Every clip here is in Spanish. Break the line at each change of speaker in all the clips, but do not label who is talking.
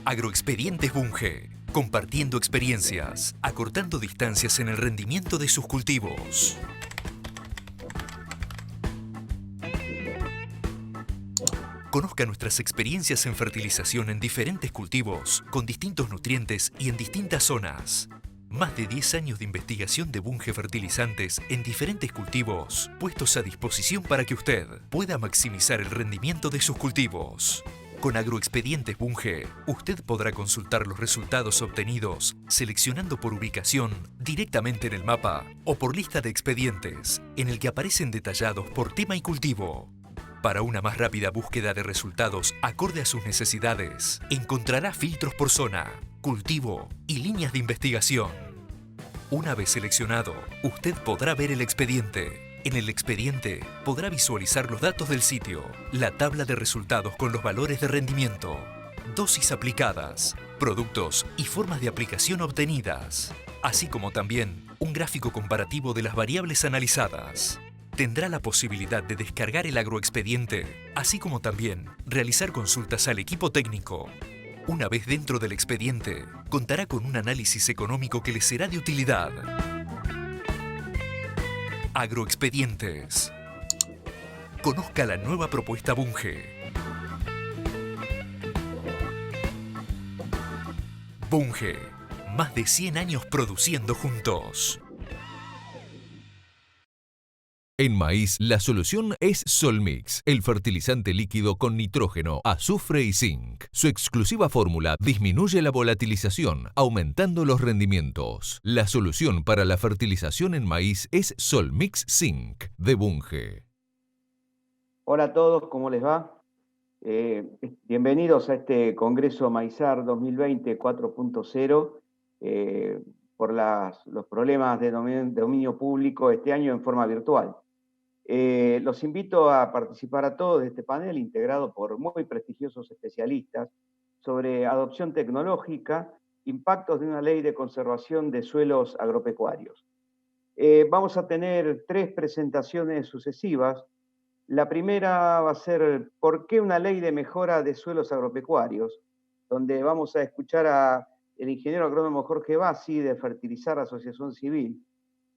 Agroexpedientes Bunge, compartiendo experiencias, acortando distancias en el rendimiento de sus cultivos. Conozca nuestras experiencias en fertilización en diferentes cultivos, con distintos nutrientes y en distintas zonas. Más de 10 años de investigación de Bunge Fertilizantes en diferentes cultivos, puestos a disposición para que usted pueda maximizar el rendimiento de sus cultivos. Con Agroexpedientes Bunge, usted podrá consultar los resultados obtenidos, seleccionando por ubicación, directamente en el mapa, o por lista de expedientes, en el que aparecen detallados por tema y cultivo. Para una más rápida búsqueda de resultados acorde a sus necesidades, encontrará filtros por zona, cultivo y líneas de investigación. Una vez seleccionado, usted podrá ver el expediente. En el expediente podrá visualizar los datos del sitio, la tabla de resultados con los valores de rendimiento, dosis aplicadas, productos y formas de aplicación obtenidas, así como también un gráfico comparativo de las variables analizadas. Tendrá la posibilidad de descargar el agroexpediente, así como también realizar consultas al equipo técnico. Una vez dentro del expediente, contará con un análisis económico que le será de utilidad. Agroexpedientes. Conozca la nueva propuesta Bunge. Bunge. Más de 100 años produciendo juntos.
En maíz, la solución es Solmix, el fertilizante líquido con nitrógeno, azufre y zinc. Su exclusiva fórmula disminuye la volatilización, aumentando los rendimientos. La solución para la fertilización en maíz es Solmix Zinc, de Bunge.
Hola a todos, ¿cómo les va? Bienvenidos a este Congreso Maizar 2020 4.0 por los problemas de dominio público este año en forma virtual. Los invito a participar a todos de este panel integrado por muy prestigiosos especialistas sobre adopción tecnológica, impactos de una ley de conservación de suelos agropecuarios. Vamos a tener 3 presentaciones sucesivas. La primera va a ser ¿por qué una ley de mejora de suelos agropecuarios? Donde vamos a escuchar al ingeniero agrónomo Jorge Bassi de Fertilizar Asociación Civil.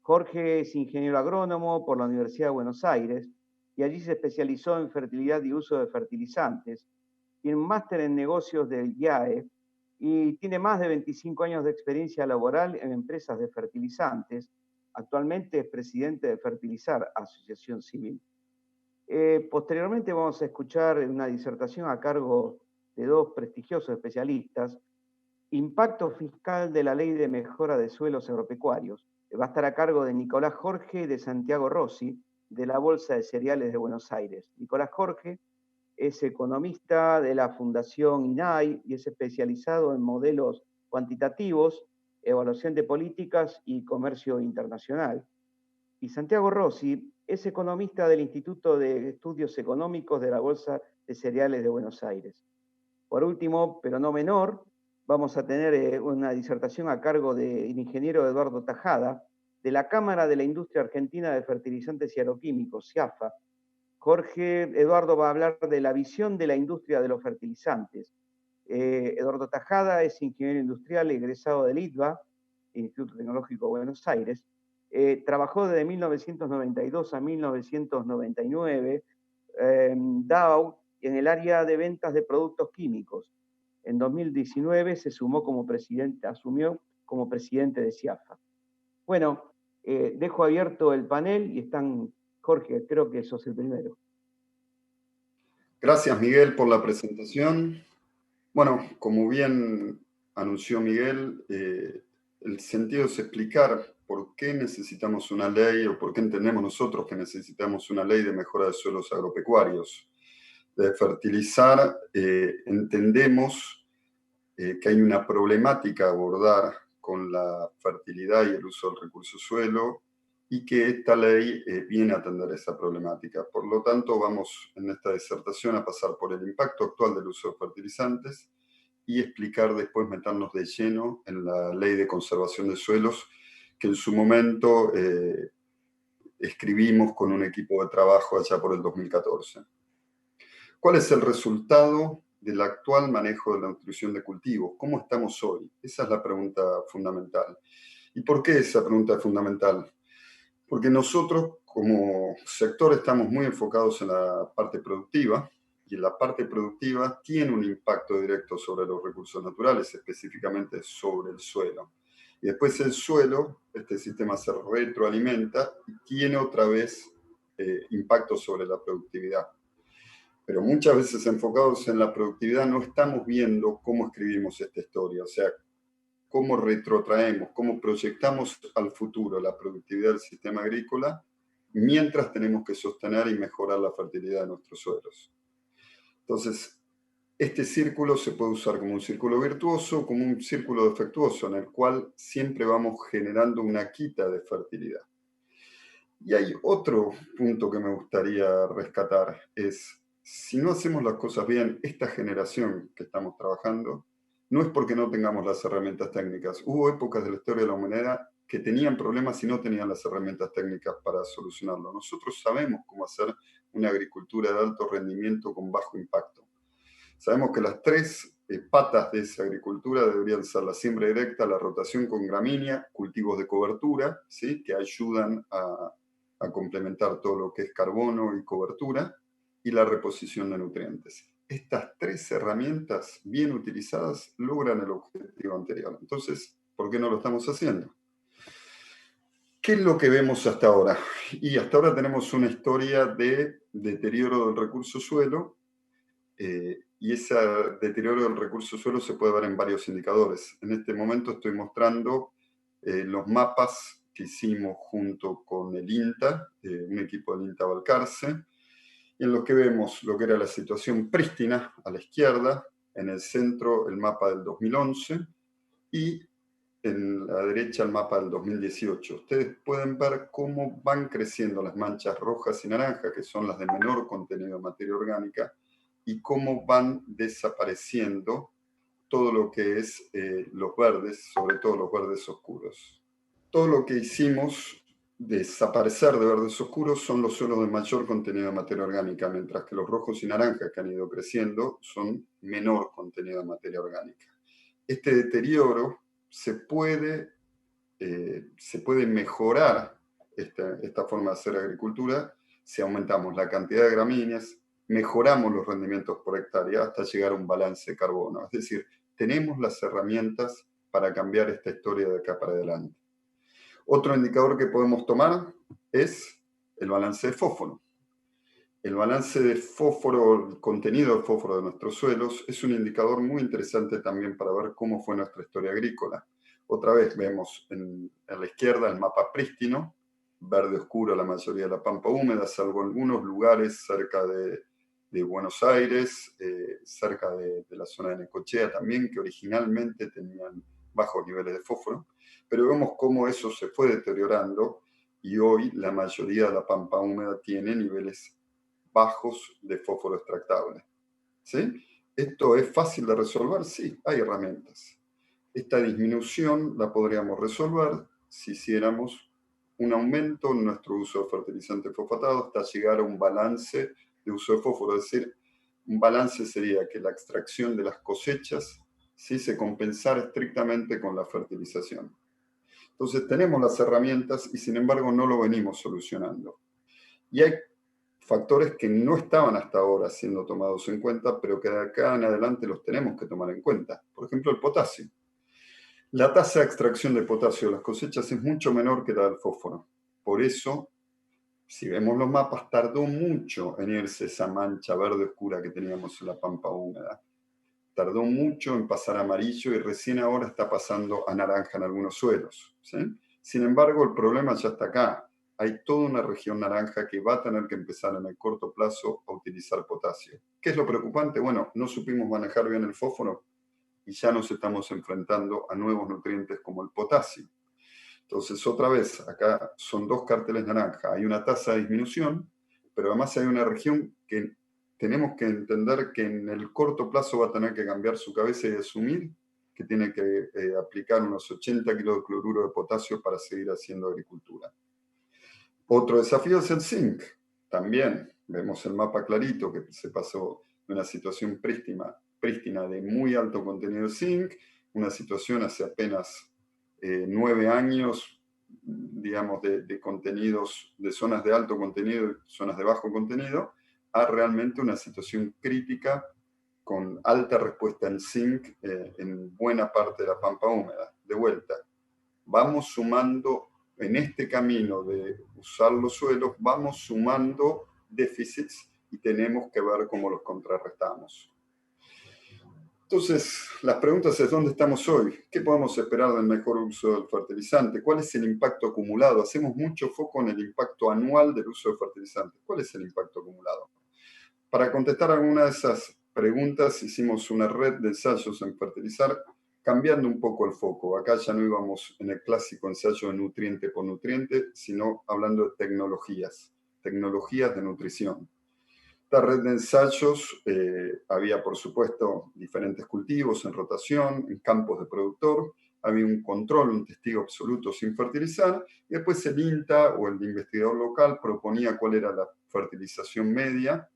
Jorge es ingeniero agrónomo por la Universidad de Buenos Aires y allí se especializó en fertilidad y uso de fertilizantes. Tiene un máster en negocios del IAE y tiene más de 25 años de experiencia laboral en empresas de fertilizantes. Actualmente es presidente de Fertilizar Asociación Civil. Posteriormente vamos a escuchar una disertación a cargo de 2 prestigiosos especialistas, Impacto fiscal de la Ley de Mejora de Suelos Agropecuarios. Va a estar a cargo de Nicolás Jorge y de Santiago Rossi, de la Bolsa de Cereales de Buenos Aires. Nicolás Jorge es economista de la Fundación INAI y es especializado en modelos cuantitativos, evaluación de políticas y comercio internacional. Y Santiago Rossi es economista del Instituto de Estudios Económicos de la Bolsa de Cereales de Buenos Aires. Por último, pero no menor, vamos a tener una disertación a cargo del ingeniero Eduardo Tajada, de la Cámara de la Industria Argentina de Fertilizantes y Agroquímicos, CIAFA. Jorge Eduardo va a hablar de la visión de la industria de los fertilizantes. Eduardo Tajada es ingeniero industrial egresado del ITBA, Instituto Tecnológico de Buenos Aires. Trabajó desde 1992 a 1999 en Dow en el área de ventas de productos químicos. En 2019 se asumió como presidente de CIAFA. Bueno, dejo abierto el panel y están, Jorge, creo que sos el primero.
Gracias, Miguel, por la presentación. Bueno, como bien anunció Miguel, el sentido es explicar por qué necesitamos una ley o por qué entendemos nosotros que necesitamos una ley de mejora de suelos agropecuarios. De fertilizar, entendemos que hay una problemática a abordar con la fertilidad y el uso del recurso suelo y que esta ley viene a atender esa problemática. Por lo tanto, vamos en esta disertación a pasar por el impacto actual del uso de fertilizantes y explicar después, meternos de lleno en la Ley de Conservación de Suelos, que en su momento escribimos con un equipo de trabajo allá por el 2014. ¿Cuál es el resultado del actual manejo de la nutrición de cultivos. ¿Cómo estamos hoy? Esa es la pregunta fundamental. ¿Y por qué esa pregunta es fundamental? Porque nosotros como sector estamos muy enfocados en la parte productiva, y la parte productiva tiene un impacto directo sobre los recursos naturales, específicamente sobre el suelo. Y después el suelo, este sistema se retroalimenta y tiene otra vez impacto sobre la productividad. Pero muchas veces enfocados en la productividad no estamos viendo cómo escribimos esta historia, o sea, cómo retrotraemos, cómo proyectamos al futuro la productividad del sistema agrícola mientras tenemos que sostener y mejorar la fertilidad de nuestros suelos. Entonces, este círculo se puede usar como un círculo virtuoso, como un círculo defectuoso, en el cual siempre vamos generando una quita de fertilidad. Y hay otro punto que me gustaría rescatar, es si no hacemos las cosas bien, esta generación que estamos trabajando, no es porque no tengamos las herramientas técnicas. Hubo épocas de la historia de la humanidad que tenían problemas y no tenían las herramientas técnicas para solucionarlo. Nosotros sabemos cómo hacer una agricultura de alto rendimiento con bajo impacto. Sabemos que las tres patas de esa agricultura deberían ser la siembra directa, la rotación con gramínea, cultivos de cobertura, ¿sí?, que ayudan a complementar todo lo que es carbono y cobertura, y la reposición de nutrientes. Estas tres herramientas bien utilizadas logran el objetivo anterior. Entonces, ¿por qué no lo estamos haciendo? ¿Qué es lo que vemos hasta ahora? Y hasta ahora tenemos una historia de deterioro del recurso suelo, y ese deterioro del recurso suelo se puede ver en varios indicadores. En este momento estoy mostrando los mapas que hicimos junto con el INTA, un equipo del INTA Balcarce, en los que vemos lo que era la situación prístina a la izquierda, en el centro el mapa del 2011 y en la derecha el mapa del 2018. Ustedes pueden ver cómo van creciendo las manchas rojas y naranjas, que son las de menor contenido de materia orgánica, y cómo van desapareciendo todo lo que es los verdes, sobre todo los verdes oscuros. Todo lo que hicimos desaparecer de verdes oscuros son los suelos de mayor contenido de materia orgánica, mientras que los rojos y naranjas que han ido creciendo son menor contenido de materia orgánica. Este deterioro se puede mejorar, esta forma de hacer agricultura, si aumentamos la cantidad de gramíneas, mejoramos los rendimientos por hectárea hasta llegar a un balance de carbono. Es decir, tenemos las herramientas para cambiar esta historia de acá para adelante. Otro indicador que podemos tomar es el balance de fósforo. El balance de fósforo, el contenido de fósforo de nuestros suelos, es un indicador muy interesante también para ver cómo fue nuestra historia agrícola. Otra vez vemos en la izquierda el mapa prístino, verde oscuro la mayoría de la pampa húmeda, salvo algunos lugares cerca de Buenos Aires, cerca de la zona de Necochea también, que originalmente tenían bajos niveles de fósforo, pero vemos cómo eso se fue deteriorando y hoy la mayoría de la pampa húmeda tiene niveles bajos de fósforo extractable. ¿Sí? ¿Esto es fácil de resolver? Sí, hay herramientas. Esta disminución la podríamos resolver si hiciéramos un aumento en nuestro uso de fertilizantes fosfatados hasta llegar a un balance de uso de fósforo. Es decir, un balance sería que la extracción de las cosechas sí se compensara estrictamente con la fertilización. Entonces tenemos las herramientas y sin embargo no lo venimos solucionando. Y hay factores que no estaban hasta ahora siendo tomados en cuenta, pero que de acá en adelante los tenemos que tomar en cuenta. Por ejemplo, el potasio. La tasa de extracción de potasio de las cosechas es mucho menor que la del fósforo. Por eso, si vemos los mapas, tardó mucho en irse esa mancha verde oscura que teníamos en la pampa húmeda. Tardó mucho en pasar a amarillo y recién ahora está pasando a naranja en algunos suelos, ¿sí? Sin embargo, el problema ya está acá. Hay toda una región naranja que va a tener que empezar en el corto plazo a utilizar potasio. ¿Qué es lo preocupante? Bueno, no supimos manejar bien el fósforo y ya nos estamos enfrentando a nuevos nutrientes como el potasio. Entonces, otra vez, acá son dos carteles naranja. Hay una tasa de disminución, pero además hay una región que tenemos que entender que en el corto plazo va a tener que cambiar su cabeza y asumir que tiene que aplicar unos 80 kilos de cloruro de potasio para seguir haciendo agricultura. Otro desafío es el zinc. También vemos el mapa clarito que se pasó de una situación prístina prístina de muy alto contenido de zinc, una situación hace apenas 9 años, digamos, de contenidos, de zonas de alto contenido y zonas de bajo contenido, a realmente una situación crítica con alta respuesta en zinc en buena parte de la pampa húmeda. De vuelta, vamos sumando en este camino de usar los suelos, vamos sumando déficits y tenemos que ver cómo los contrarrestamos. Entonces, las preguntas es: ¿dónde estamos hoy? ¿Qué podemos esperar del mejor uso del fertilizante? ¿Cuál es el impacto acumulado? Hacemos mucho foco en el impacto anual del uso de fertilizantes. ¿Cuál es el impacto acumulado? Para contestar alguna de esas preguntas, hicimos una red de ensayos en fertilizar, cambiando un poco el foco. Acá ya no íbamos en el clásico ensayo de nutriente por nutriente, sino hablando de tecnologías de nutrición. Esta red de ensayos había, por supuesto, diferentes cultivos en rotación, en campos de productor, había un control, un testigo absoluto sin fertilizar, y después el INTA o el investigador local proponía cuál era la fertilización media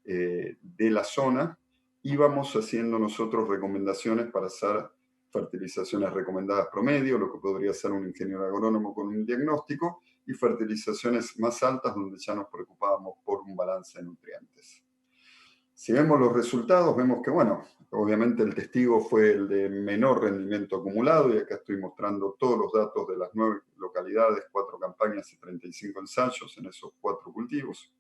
de la zona. Íbamos haciendo nosotros recomendaciones para hacer fertilizaciones recomendadas promedio, lo que podría ser un ingeniero agrónomo con un diagnóstico, y fertilizaciones más altas donde ya nos preocupábamos por un balance de nutrientes. Si vemos los resultados, vemos que, bueno, obviamente el testigo fue el de menor rendimiento acumulado, y acá estoy mostrando todos los datos de las 9 localidades, 4 campañas y 35 ensayos en esos 4 cultivos.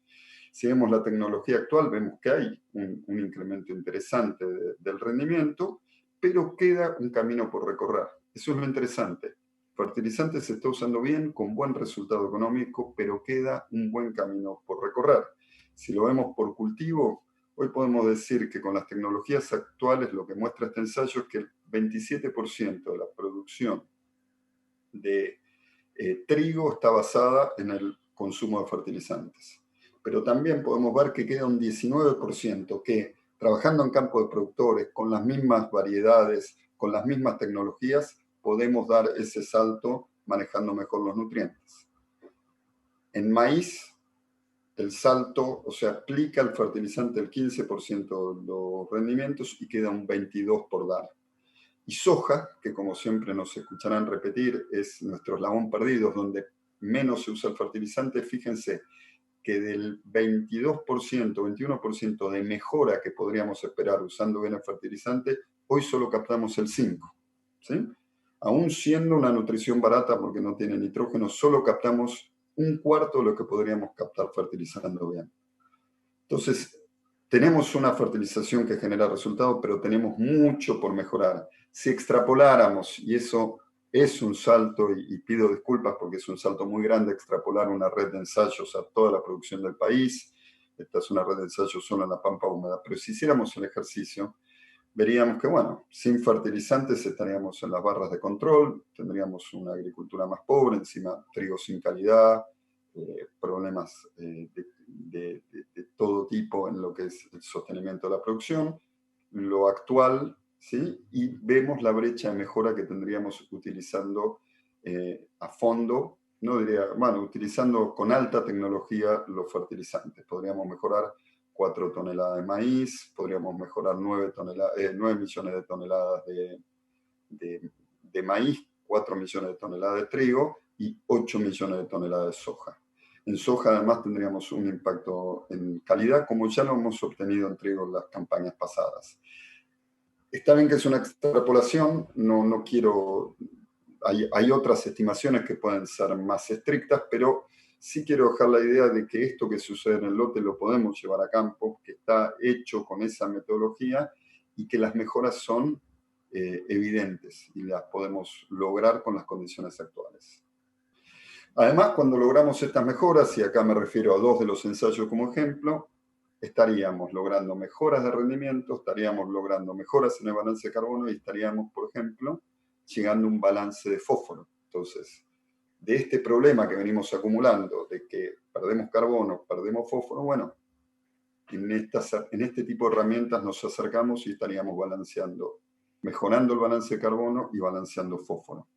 Si vemos la tecnología actual, vemos que hay un incremento interesante del rendimiento, pero queda un camino por recorrer. Eso es lo interesante. Fertilizante se está usando bien, con buen resultado económico, pero queda un buen camino por recorrer. Si lo vemos por cultivo, hoy podemos decir que con las tecnologías actuales lo que muestra este ensayo es que el 27% de la producción de trigo está basada en el consumo de fertilizantes. Pero también podemos ver que queda un 19% que, trabajando en campo de productores, con las mismas variedades, con las mismas tecnologías, podemos dar ese salto manejando mejor los nutrientes. En maíz, el salto, o sea, aplica el fertilizante el 15% de los rendimientos y queda un 22% por dar. Y soja, que como siempre nos escucharán repetir, es nuestro eslabón perdido, donde menos se usa el fertilizante. Fíjense que del 22%, 21% de mejora que podríamos esperar usando bien el fertilizante, hoy solo captamos el 5%. ¿Sí? Aún siendo una nutrición barata porque no tiene nitrógeno, solo captamos un cuarto de lo que podríamos captar fertilizando bien. Entonces, tenemos una fertilización que genera resultados, pero tenemos mucho por mejorar. Si extrapoláramos, y eso es un salto, y pido disculpas porque es un salto muy grande extrapolar una red de ensayos a toda la producción del país, esta es una red de ensayos solo en la pampa húmeda, pero si hiciéramos el ejercicio, veríamos que, bueno, sin fertilizantes estaríamos en las barras de control, tendríamos una agricultura más pobre, encima trigo sin calidad, problemas de todo tipo en lo que es el sostenimiento de la producción, lo actual, ¿sí? Y vemos la brecha de mejora que tendríamos utilizando a fondo, no diría, bueno, utilizando con alta tecnología los fertilizantes. Podríamos mejorar 4 toneladas de maíz, podríamos mejorar 9 millones de toneladas de maíz, 4 millones de toneladas de trigo y 8 millones de toneladas de soja. En soja además tendríamos un impacto en calidad, como ya lo hemos obtenido en trigo en las campañas pasadas. Está bien que es una extrapolación, no quiero... Hay otras estimaciones que pueden ser más estrictas, pero sí quiero dejar la idea de que esto que sucede en el lote lo podemos llevar a campo, que está hecho con esa metodología y que las mejoras son evidentes y las podemos lograr con las condiciones actuales. Además, cuando logramos estas mejoras, y acá me refiero a 2 de los ensayos como ejemplo, estaríamos logrando mejoras de rendimiento, estaríamos logrando mejoras en el balance de carbono y estaríamos, por ejemplo, llegando a un balance de fósforo. Entonces, de este problema que venimos acumulando, de que perdemos carbono, perdemos fósforo, bueno, en este tipo de herramientas nos acercamos y estaríamos balanceando, mejorando el balance de carbono y balanceando fósforo.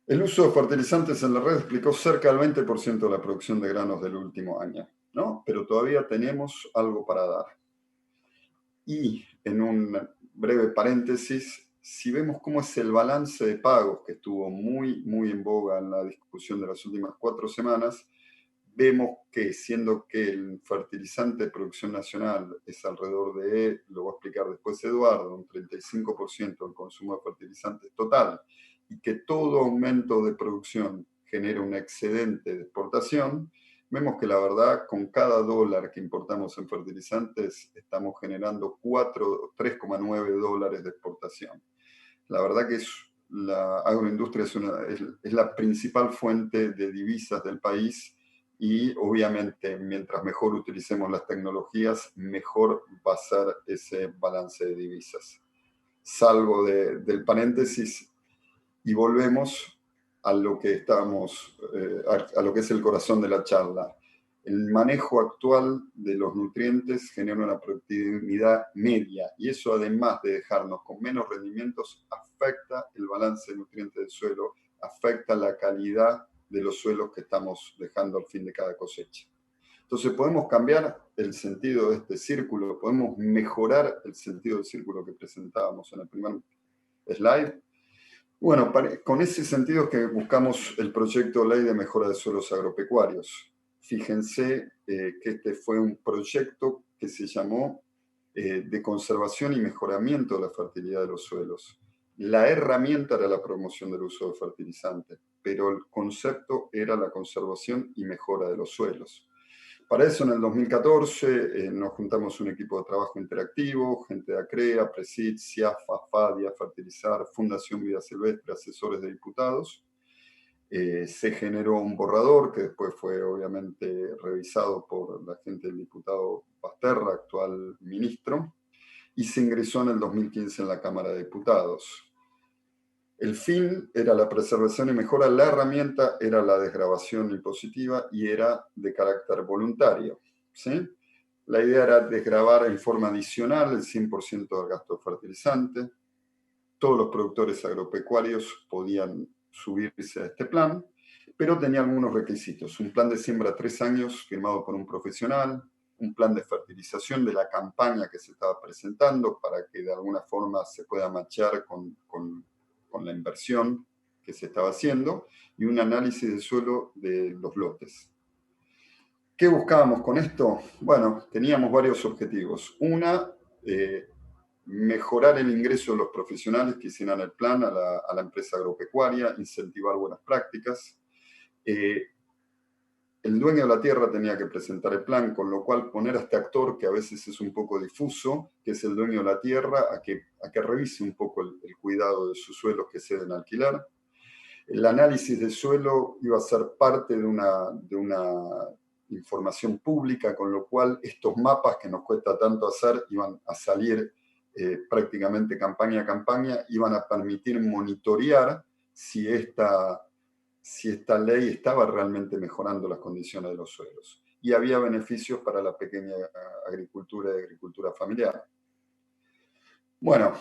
El uso de fertilizantes en la red explicó cerca del 20% de la producción de granos del último año, ¿no? Pero todavía tenemos algo para dar. Y en un breve paréntesis, si vemos cómo es el balance de pagos que estuvo muy en boga en la discusión de las últimas 4 semanas, vemos que siendo que el fertilizante de producción nacional es alrededor de, lo va a explicar después Eduardo, un 35% del consumo de fertilizantes total, y que todo aumento de producción genera un excedente de exportación, vemos que la verdad con cada dólar que importamos en fertilizantes estamos generando 3,9 dólares de exportación. La verdad que la agroindustria es la principal fuente de divisas del país y obviamente mientras mejor utilicemos las tecnologías, mejor va a ser ese balance de divisas. Salgo del paréntesis y volvemos a lo que a lo que es el corazón de la charla. El manejo actual de los nutrientes genera una productividad media y eso, además de dejarnos con menos rendimientos, afecta el balance de nutrientes del suelo, afecta la calidad de los suelos que estamos dejando al fin de cada cosecha. Entonces podemos cambiar el sentido de este círculo, podemos mejorar el sentido del círculo que presentábamos en el primer slide. Bueno, con ese sentido es que buscamos el proyecto Ley de Mejora de Suelos Agropecuarios. Fíjense que este fue un proyecto que se llamó de conservación y mejoramiento de la fertilidad de los suelos. La herramienta era la promoción del uso de fertilizantes, pero el concepto era la conservación y mejora de los suelos. Para eso, en el 2014, nos juntamos un equipo de trabajo interactivo, gente de ACREA, Presid, CIAFA, FADIA, Fertilizar, Fundación Vida Silvestre, asesores de diputados. Se generó un borrador que después fue obviamente revisado por la gente del diputado Basterra, actual ministro, y se ingresó en el 2015 en la Cámara de Diputados. El fin era la preservación y mejora, la herramienta era la desgravación impositiva y era de carácter voluntario, ¿sí? La idea era desgravar en forma adicional el 100% del gasto de fertilizante. Todos los productores agropecuarios podían subirse a este plan, pero tenía algunos requisitos. Un plan de siembra a 3 años firmado por un profesional, un plan de fertilización de la campaña que se estaba presentando para que de alguna forma se pueda matchar con la inversión que se estaba haciendo y un análisis del suelo de los lotes. ¿Qué buscábamos con esto? Bueno, teníamos varios objetivos. Una, mejorar el ingreso de los profesionales que hicieran el plan a la empresa agropecuaria, incentivar buenas prácticas. El dueño de la tierra tenía que presentar el plan, con lo cual poner a este actor, que a veces es un poco difuso, que es el dueño de la tierra, a que revise un poco el cuidado de sus suelos que se deben alquilar. El análisis del suelo iba a ser parte de una información pública, con lo cual estos mapas que nos cuesta tanto hacer iban a salir prácticamente campaña a campaña, iban a permitir monitorear si esta ley estaba realmente mejorando las condiciones de los suelos. Y había beneficios para la pequeña agricultura y agricultura familiar. Bueno,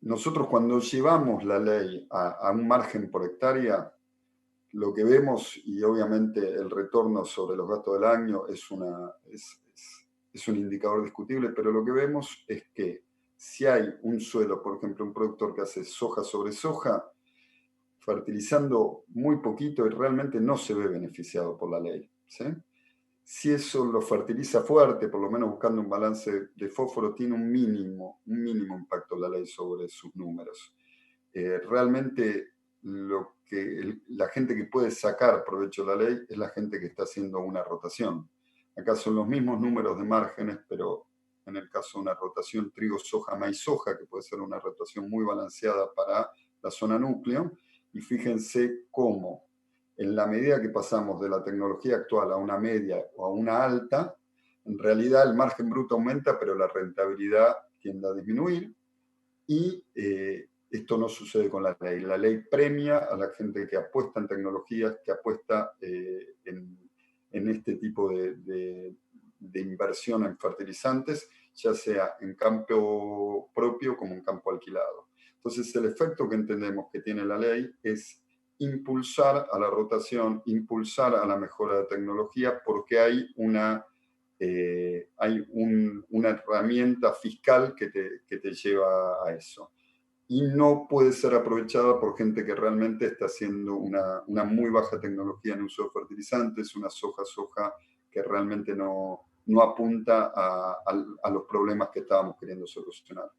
nosotros cuando llevamos la ley a un margen por hectárea, lo que vemos, y obviamente el retorno sobre los gastos del año es un indicador discutible, pero lo que vemos es que si hay un suelo, por ejemplo, un productor que hace soja sobre soja, fertilizando muy poquito y realmente no se ve beneficiado por la ley, ¿sí? Si eso lo fertiliza fuerte, por lo menos buscando un balance de fósforo, tiene un mínimo impacto la ley sobre sus números. Realmente la gente que puede sacar provecho de la ley es la gente que está haciendo una rotación. Acá son los mismos números de márgenes, pero en el caso de una rotación trigo, soja, maíz, soja, que puede ser una rotación muy balanceada para la zona núcleo. Y fíjense cómo, en la medida que pasamos de la tecnología actual a una media o a una alta, en realidad el margen bruto aumenta, pero la rentabilidad tiende a disminuir. Y esto no sucede con la ley. La ley premia a la gente que apuesta en tecnologías, que apuesta en este tipo de inversión en fertilizantes, ya sea en campo propio como en campo alquilado. Entonces, el efecto que entendemos que tiene la ley es impulsar a la rotación, impulsar a la mejora de tecnología, porque hay una hay una herramienta fiscal que te lleva a eso. Y no puede ser aprovechada por gente que realmente está haciendo una muy baja tecnología en uso de fertilizantes, una soja que realmente no apunta a los problemas que estábamos queriendo solucionar.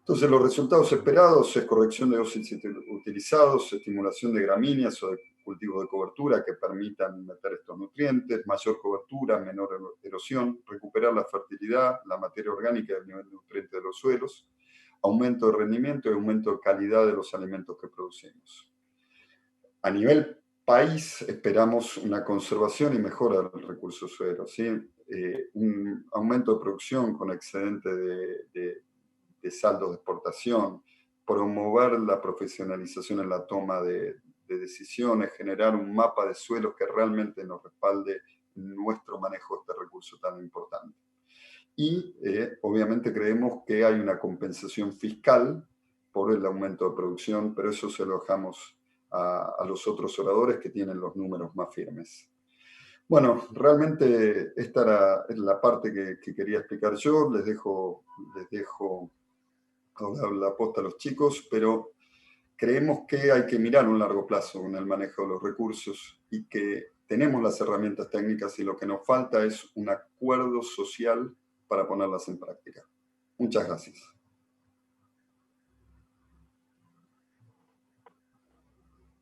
Entonces, los resultados esperados es corrección de dosis utilizados, estimulación de gramíneas o de cultivos de cobertura que permitan meter estos nutrientes, mayor cobertura, menor erosión, recuperar la fertilidad, la materia orgánica y el nivel de nutrientes de los suelos, aumento de rendimiento y aumento de calidad de los alimentos que producimos. A nivel país esperamos una conservación y mejora del recurso suelo, ¿sí? Un aumento de producción con excedente de saldos de exportación, promover la profesionalización en la toma de decisiones, generar un mapa de suelos que realmente nos respalde nuestro manejo de este recurso tan importante. Y obviamente creemos que hay una compensación fiscal por el aumento de producción, pero eso se lo dejamos a los otros oradores que tienen los números más firmes. Bueno, realmente esta era la parte que quería explicar yo. Les dejo la posta a los chicos, pero creemos que hay que mirar a un largo plazo en el manejo de los recursos y que tenemos las herramientas técnicas y lo que nos falta es un acuerdo social para ponerlas en práctica. Muchas gracias.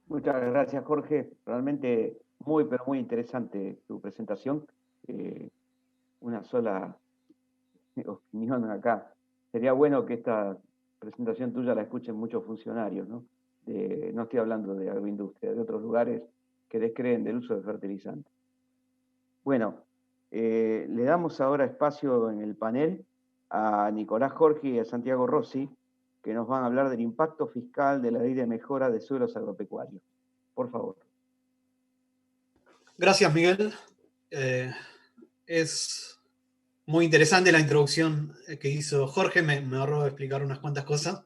Muchas gracias, Jorge. Realmente muy, pero muy interesante tu presentación. Una sola opinión acá. Sería bueno que esta presentación tuya la escuchen muchos funcionarios, ¿no? No estoy hablando de agroindustria, de otros lugares que descreen del uso de fertilizantes. Bueno, le damos ahora espacio en el panel a Nicolás Jorge y a Santiago Rossi, que nos van a hablar del impacto fiscal de la Ley de Mejora de Suelos Agropecuarios. Por favor.
Gracias, Miguel. Es muy interesante la introducción que hizo Jorge. Me ahorró explicar unas cuantas cosas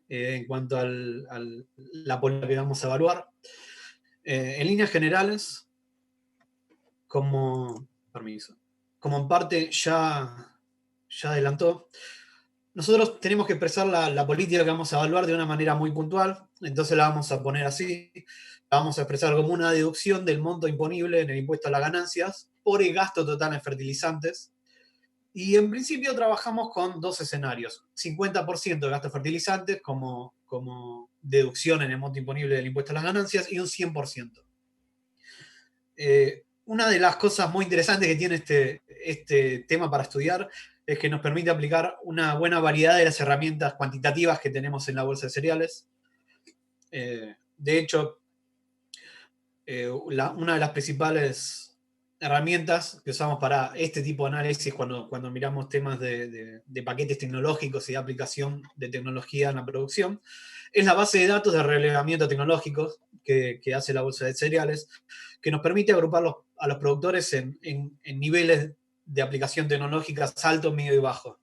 en cuanto a la política que vamos a evaluar. En líneas generales, como en parte ya adelantó, nosotros tenemos que expresar la política que vamos a evaluar de una manera muy puntual, entonces la vamos a poner así, la vamos a expresar como una deducción del monto imponible en el impuesto a las ganancias por el gasto total en fertilizantes. Y en principio trabajamos con dos escenarios, 50% de gasto en fertilizantes como deducción en el monto imponible del impuesto a las ganancias y un 100%. Una de las cosas muy interesantes que tiene este tema para estudiar es que nos permite aplicar una buena variedad de las herramientas cuantitativas que tenemos en la bolsa de cereales. De hecho, una de las principales herramientas que usamos para este tipo de análisis cuando miramos temas de paquetes tecnológicos y de aplicación de tecnología en la producción es la base de datos de relevamiento tecnológico que hace la bolsa de cereales, que nos permite agrupar a los productores en niveles de aplicación tecnológica alto, medio y bajo.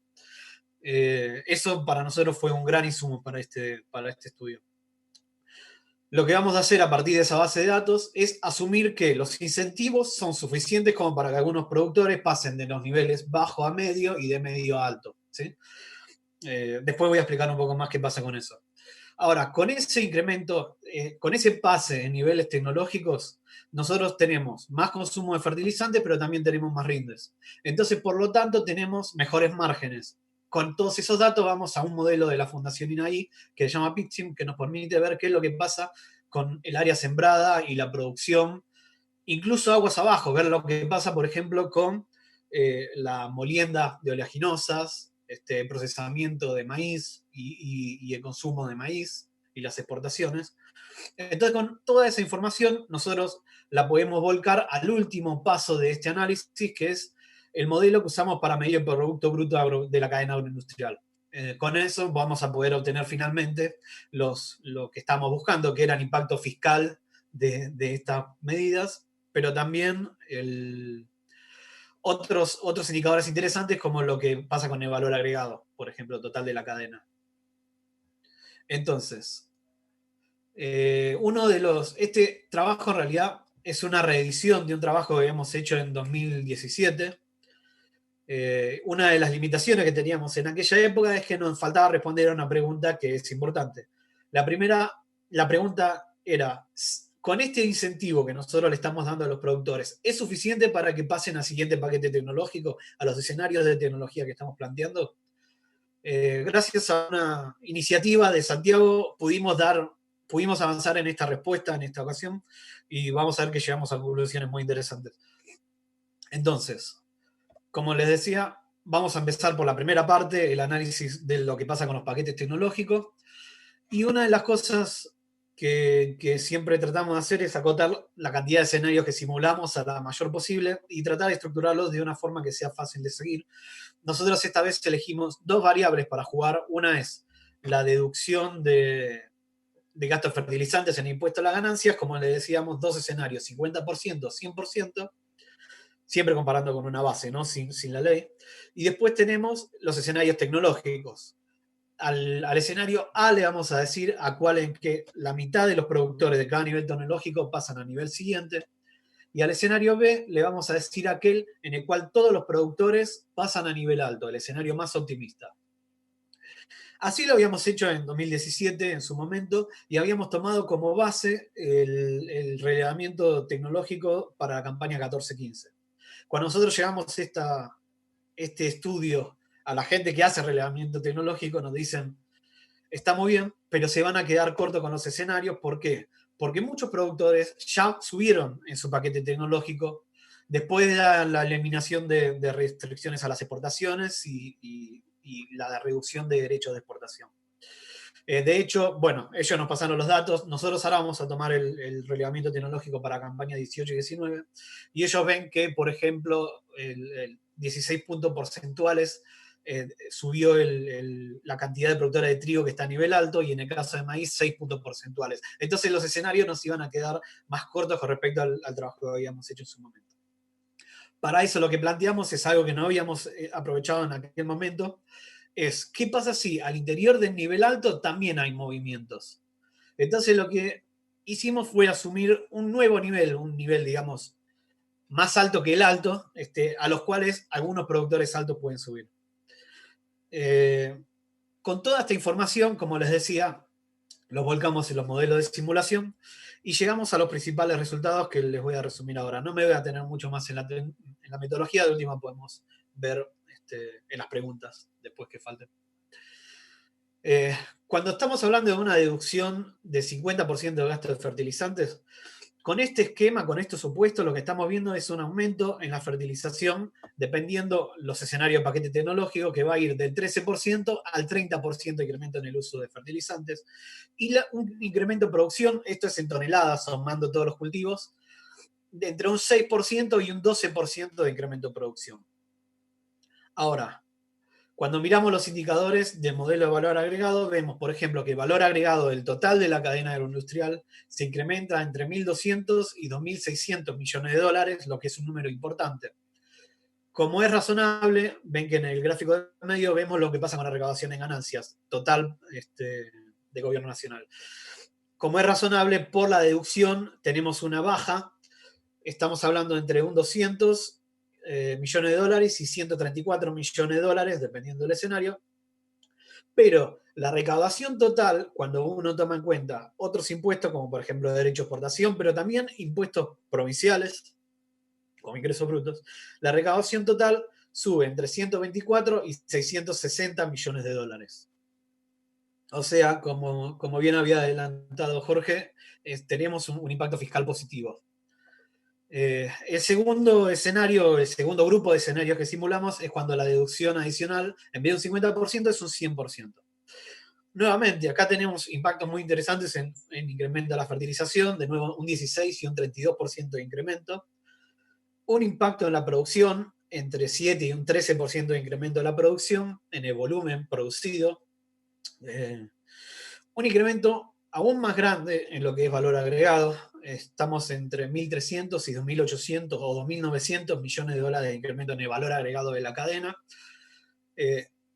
Eso para nosotros fue un gran insumo para este estudio. Lo que vamos a hacer a partir de esa base de datos es asumir que los incentivos son suficientes como para que algunos productores pasen de los niveles bajo a medio y de medio a alto, ¿sí? Después voy a explicar un poco más qué pasa con eso. Ahora, con ese incremento, con ese pase en niveles tecnológicos, nosotros tenemos más consumo de fertilizantes, pero también tenemos más rindes. Entonces, por lo tanto, tenemos mejores márgenes. Con todos esos datos vamos a un modelo de la Fundación INAI que se llama PICSIM, que nos permite ver qué es lo que pasa con el área sembrada y la producción, incluso aguas abajo, ver lo que pasa, por ejemplo, con la molienda de oleaginosas, procesamiento de maíz y el consumo de maíz y las exportaciones. Entonces, con toda esa información, nosotros la podemos volcar al último paso de este análisis, que es el modelo que usamos para medir el Producto Bruto de la cadena agroindustrial. Con eso vamos a poder obtener finalmente lo que estamos buscando, que era el impacto fiscal de estas medidas, pero también otros indicadores interesantes como lo que pasa con el valor agregado, por ejemplo, total de la cadena. Entonces, este trabajo en realidad es una reedición de un trabajo que habíamos hecho en 2017. Una de las limitaciones que teníamos en aquella época es que nos faltaba responder a una pregunta que es importante. La pregunta era, con este incentivo que nosotros le estamos dando a los productores, ¿es suficiente para que pasen al siguiente paquete tecnológico, a los escenarios de tecnología que estamos planteando? Gracias a una iniciativa de Santiago pudimos avanzar en esta respuesta en esta ocasión y vamos a ver que llegamos a conclusiones muy interesantes. Entonces, como les decía, vamos a empezar por la primera parte, el análisis de lo que pasa con los paquetes tecnológicos. Y una de las cosas que siempre tratamos de hacer es acotar la cantidad de escenarios que simulamos a la mayor posible y tratar de estructurarlos de una forma que sea fácil de seguir. Nosotros esta vez elegimos dos variables para jugar. Una es la deducción de gastos fertilizantes en impuesto a las ganancias, como les decíamos, dos escenarios, 50%, 100%, siempre comparando con una base, ¿no? Sin la ley. Y después tenemos los escenarios tecnológicos. Al escenario A le vamos a decir a cuál en que la mitad de los productores de cada nivel tecnológico pasan al nivel siguiente. Y al escenario B le vamos a decir aquel en el cual todos los productores pasan a nivel alto, el escenario más optimista. Así lo habíamos hecho en 2017 en su momento y habíamos tomado como base el relevamiento tecnológico para la campaña 14-15. Cuando nosotros llevamos este estudio a la gente que hace relevamiento tecnológico, nos dicen, está muy bien, pero se van a quedar cortos con los escenarios. ¿Por qué? Porque muchos productores ya subieron en su paquete tecnológico después de la eliminación de restricciones a las exportaciones y la reducción de derechos de exportación. De hecho, bueno, ellos nos pasaron los datos, nosotros ahora vamos a tomar el relevamiento tecnológico para campaña 18 y 19, y ellos ven que, por ejemplo, el 16 puntos porcentuales subió la cantidad de productores de trigo que está a nivel alto, y en el caso de maíz, 6 puntos porcentuales. Entonces los escenarios nos iban a quedar más cortos con respecto al trabajo que habíamos hecho en su momento. Para eso lo que planteamos es algo que no habíamos aprovechado en aquel momento, es qué pasa si al interior del nivel alto también hay movimientos. Entonces lo que hicimos fue asumir un nuevo nivel, un nivel, digamos, más alto que el alto, a los cuales algunos productores altos pueden subir. Con toda esta información, como les decía, los volcamos en los modelos de simulación y llegamos a los principales resultados que les voy a resumir ahora. No me voy a tener mucho más en la metodología, de última podemos ver en las preguntas después que falten. Cuando estamos hablando de una deducción de 50% de gastos de fertilizantes, con este esquema, con estos supuestos, lo que estamos viendo es un aumento en la fertilización dependiendo los escenarios de paquete tecnológico, que va a ir del 13% al 30% de incremento en el uso de fertilizantes, y un incremento de producción, esto es en toneladas, sumando todos los cultivos, de entre un 6% y un 12% de incremento de producción. Ahora, cuando miramos los indicadores del modelo de valor agregado, vemos, por ejemplo, que el valor agregado del total de la cadena agroindustrial se incrementa entre 1.200 y 2.600 millones de dólares, lo que es un número importante. Como es razonable, ven que en el gráfico de medio vemos lo que pasa con la recaudación en ganancias total de gobierno nacional. Como es razonable, por la deducción tenemos una baja. Estamos hablando entre un 200 millones de dólares y 134 millones de dólares, dependiendo del escenario. Pero la recaudación total, cuando uno toma en cuenta otros impuestos, como por ejemplo derecho de exportación, pero también impuestos provinciales, como ingresos brutos, la recaudación total sube entre 124 y 660 millones de dólares. O sea, como bien había adelantado Jorge, tenemos un impacto fiscal positivo. El segundo escenario, el segundo grupo de escenarios que simulamos es cuando la deducción adicional, en vez de un 50%, es un 100%. Nuevamente, acá tenemos impactos muy interesantes en incremento de la fertilización, de nuevo un 16 y un 32% de incremento. Un impacto en la producción, entre 7 y un 13% de incremento de la producción, en el volumen producido. Un incremento aún más grande en lo que es valor agregado. Estamos entre 1.300 y 2.800 o 2.900 millones de dólares de incremento en el valor agregado de la cadena.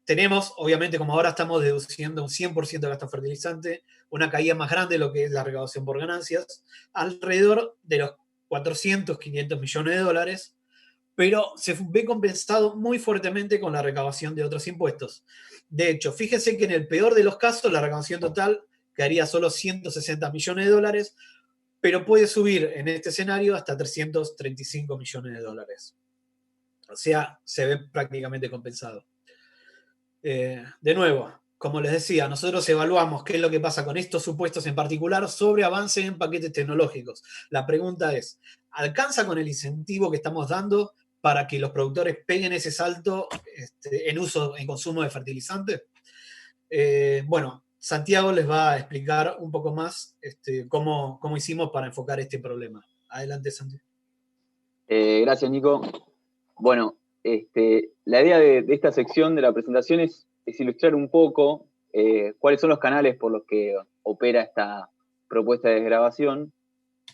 Tenemos, obviamente, como ahora estamos deduciendo un 100% de gasto fertilizante, una caída más grande de lo que es la recaudación por ganancias, alrededor de los 400, 500 millones de dólares, pero se ve compensado muy fuertemente con la recaudación de otros impuestos. De hecho, fíjense que en el peor de los casos la recaudación total quedaría solo 160 millones de dólares, pero puede subir en este escenario hasta 335 millones de dólares. O sea, se ve prácticamente compensado. De nuevo, como les decía, nosotros evaluamos qué es lo que pasa con estos supuestos en particular sobre avance en paquetes tecnológicos. La pregunta es, ¿alcanza con el incentivo que estamos dando para que los productores peguen ese salto en uso, en consumo de fertilizantes? Bueno, Santiago les va a explicar un poco más cómo hicimos para enfocar este problema. Adelante, Santiago.
Gracias, Nico. Bueno, la idea de esta sección de la presentación es ilustrar un poco cuáles son los canales por los que opera esta propuesta de desgravación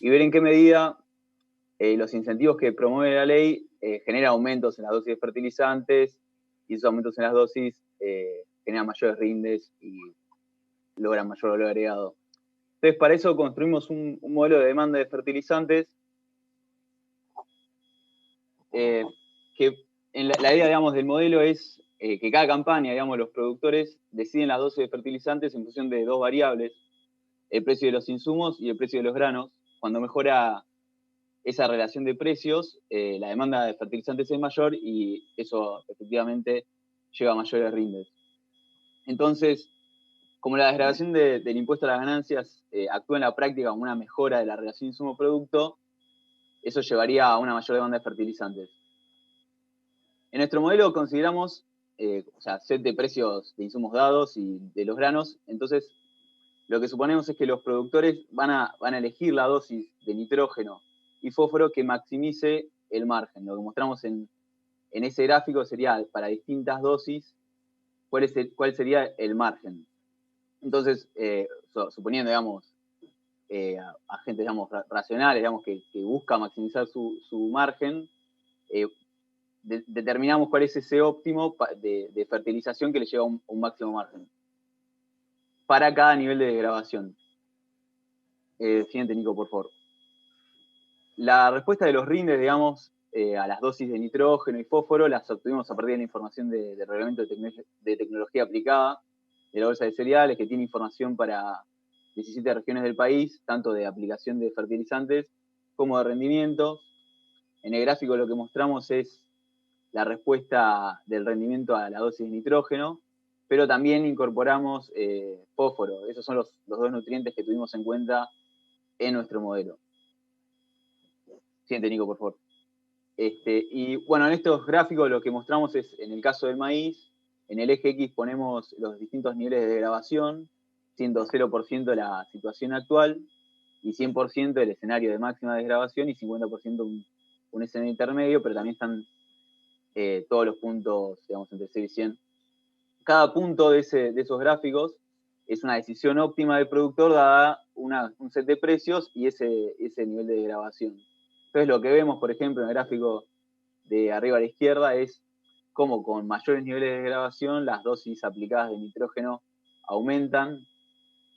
y ver en qué medida los incentivos que promueve la ley generan aumentos en las dosis de fertilizantes y esos aumentos en las dosis generan mayores rindes y logran mayor valor agregado. Entonces, para eso construimos un modelo de demanda de fertilizantes que la idea, digamos, del modelo es que cada campaña, digamos, los productores deciden las dosis de fertilizantes en función de dos variables, el precio de los insumos y el precio de los granos. Cuando mejora esa relación de precios, la demanda de fertilizantes es mayor y eso efectivamente lleva a mayores rindes. Entonces, como la desgravación del impuesto a las ganancias actúa en la práctica como una mejora de la relación insumo-producto, eso llevaría a una mayor demanda de fertilizantes. En nuestro modelo consideramos set de precios de insumos dados y de los granos. Entonces, lo que suponemos es que los productores van a elegir la dosis de nitrógeno y fósforo que maximice el margen. Lo que mostramos en ese gráfico sería para distintas dosis cuál sería el margen. Entonces, suponiendo, digamos, agentes, digamos, racionales, digamos, que busca maximizar su margen, determinamos cuál es ese óptimo de fertilización que le lleva a un máximo margen para cada nivel de desgravación. Siguiente, Nico, por favor. La respuesta de los rindes, digamos, a las dosis de nitrógeno y fósforo las obtuvimos a partir de la información del Reglamento de Tecnología Aplicada de la Bolsa de Cereales, que tiene información para 17 regiones del país, tanto de aplicación de fertilizantes como de rendimiento. En el gráfico lo que mostramos es la respuesta del rendimiento a la dosis de nitrógeno, pero también incorporamos fósforo. Esos son los dos nutrientes que tuvimos en cuenta en nuestro modelo. Siguiente, Nico, por favor. Y bueno, en estos gráficos lo que mostramos es, en el caso del maíz, en el eje X ponemos los distintos niveles de degradación, siendo 0% la situación actual y 100% el escenario de máxima degradación y 50% un escenario intermedio, pero también están todos los puntos, digamos, entre 0 y 100. Cada punto de esos gráficos es una decisión óptima del productor dada un set de precios y ese nivel de degradación. Entonces, lo que vemos, por ejemplo, en el gráfico de arriba a la izquierda es cómo con mayores niveles de degradación las dosis aplicadas de nitrógeno aumentan.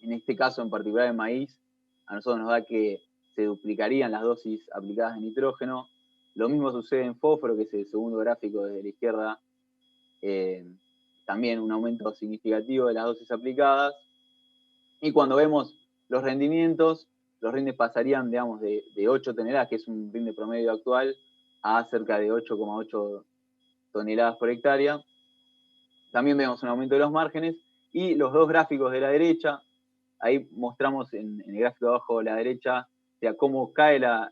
En este caso, en particular en maíz, a nosotros nos da que se duplicarían las dosis aplicadas de nitrógeno. Lo mismo sucede en fósforo, que es el segundo gráfico desde la izquierda. También un aumento significativo de las dosis aplicadas. Y cuando vemos los rendimientos, los rindes pasarían, digamos, de 8 toneladas, que es un rinde promedio actual, a cerca de 8,8 toneladas por hectárea. También vemos un aumento de los márgenes. Y los dos gráficos de la derecha, ahí mostramos en el gráfico de abajo a la derecha, o sea, cómo cae la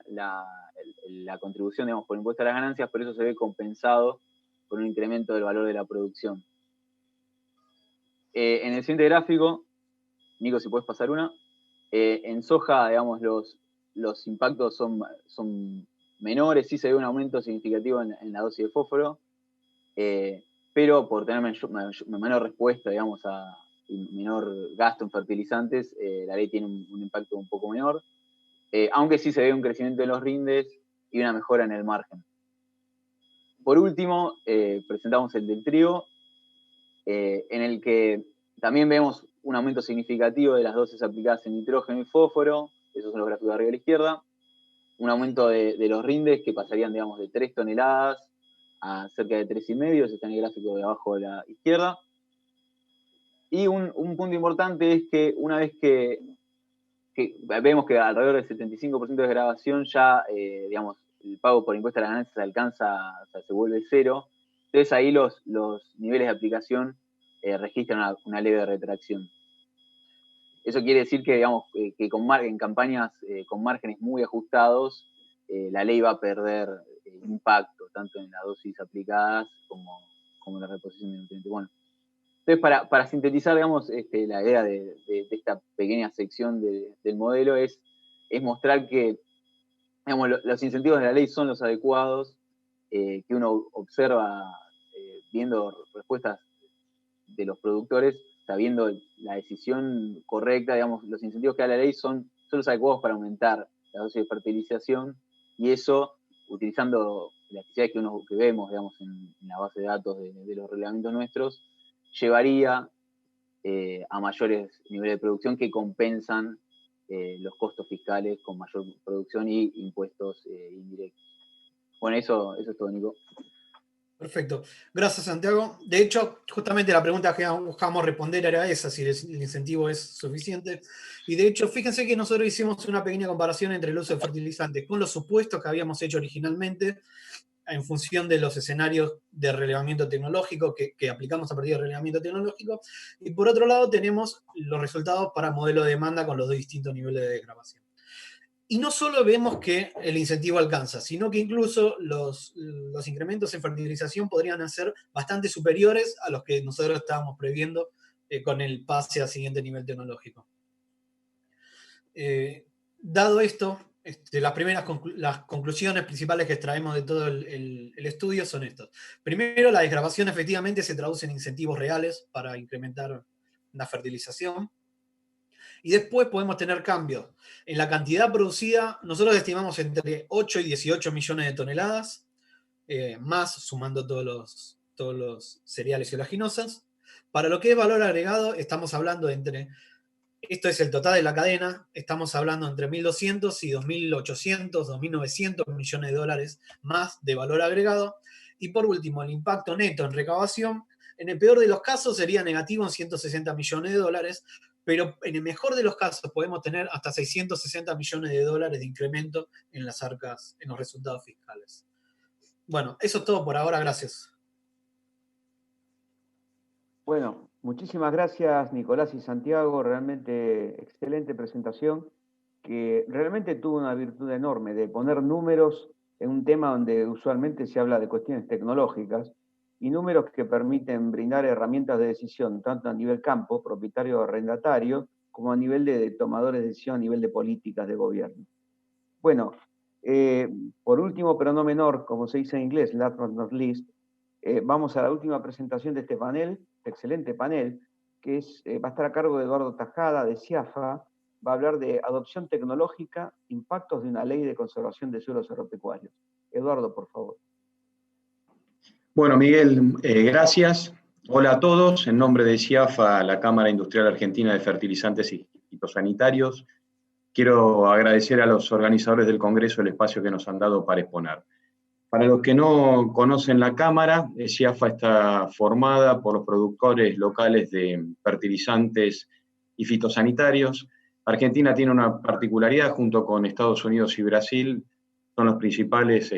contribución, digamos, por impuesto a las ganancias, pero eso se ve compensado por un incremento del valor de la producción. En el siguiente gráfico, Nico, si puedes pasar una, en soja, digamos, los impactos son menores, sí se ve un aumento significativo en la dosis de fósforo, pero por tener menor respuesta, digamos, y menor gasto en fertilizantes, la ley tiene un impacto un poco menor, aunque sí se ve un crecimiento en los rindes y una mejora en el margen. Por último, presentamos el del trigo, en el que también vemos un aumento significativo de las dosis aplicadas en nitrógeno y fósforo, esos son los gráficos de arriba a la izquierda. un aumento de los rindes que pasarían, digamos, de 3 toneladas a cerca de 3,5, ese está en el gráfico de abajo a la izquierda. Y un punto importante es que una vez que vemos que alrededor del 75% de desgravación ya, digamos, el pago por impuesto a las ganancias alcanza, o sea, se vuelve cero. Entonces ahí los niveles de aplicación registran una leve retracción. Eso quiere decir que, digamos, que en campañas con márgenes muy ajustados, la ley va a perder impacto, tanto en las dosis aplicadas como en la reposición de nutrientes. Bueno, entonces, para sintetizar, digamos, la idea de esta pequeña sección del modelo es mostrar que, digamos, los incentivos de la ley son los adecuados, que uno observa viendo respuestas de los productores, sabiendo la decisión correcta, digamos, los incentivos que da la ley son los adecuados para aumentar la dosis de fertilización, y eso, utilizando las necesidades que vemos, digamos, en la base de datos de los reglamentos nuestros, llevaría a mayores niveles de producción que compensan los costos fiscales con mayor producción y impuestos indirectos. Bueno, eso es todo, Nico.
Perfecto. Gracias, Santiago. De hecho, justamente la pregunta que buscábamos responder era esa, si el incentivo es suficiente. Y de hecho, fíjense que nosotros hicimos una pequeña comparación entre el uso de fertilizantes con los supuestos que habíamos hecho originalmente en función de los escenarios de relevamiento tecnológico que aplicamos a partir del relevamiento tecnológico. Y por otro lado, tenemos los resultados para modelo de demanda con los dos distintos niveles de desgravación. Y no solo vemos que el incentivo alcanza, sino que incluso los incrementos en fertilización podrían ser bastante superiores a los que nosotros estábamos previendo con el pase al siguiente nivel tecnológico. Dado esto, las conclusiones principales que extraemos de todo el estudio son estas. Primero, la desgravación efectivamente se traduce en incentivos reales para incrementar la fertilización. Y después podemos tener cambios. En la cantidad producida, nosotros estimamos entre 8 y 18 millones de toneladas, más sumando todos los cereales y oleaginosas. Para lo que es valor agregado, estamos hablando esto es el total de la cadena, estamos hablando entre 1.200 y 2.800, 2.900 millones de dólares más de valor agregado. Y por último, el impacto neto en recaudación, en el peor de los casos sería negativo en 160 millones de dólares, pero en el mejor de los casos podemos tener hasta 660 millones de dólares de incremento en las arcas, en los resultados fiscales. Bueno, eso es todo por ahora, gracias.
Bueno, muchísimas gracias Nicolás y Santiago, realmente excelente presentación, que realmente tuvo una virtud enorme de poner números en un tema donde usualmente se habla de cuestiones tecnológicas, y números que permiten brindar herramientas de decisión, tanto a nivel campo, propietario o arrendatario, como a nivel de tomadores de decisión, a nivel de políticas de gobierno. Bueno, por último, pero no menor, como se dice en inglés, last but not least, vamos a la última presentación de este panel, excelente panel, que va a estar a cargo de Eduardo Tajada, de CIAFA, va a hablar de adopción tecnológica, impactos de una ley de conservación de suelos agropecuarios. Eduardo, por favor.
Bueno, Miguel, gracias. Hola a todos. En nombre de CIAFA, la Cámara Industrial Argentina de Fertilizantes y Fitosanitarios, quiero agradecer a los organizadores del Congreso el espacio que nos han dado para exponer. Para los que no conocen la Cámara, CIAFA está formada por los productores locales de fertilizantes y fitosanitarios. Argentina tiene una particularidad, junto con Estados Unidos y Brasil, son los principales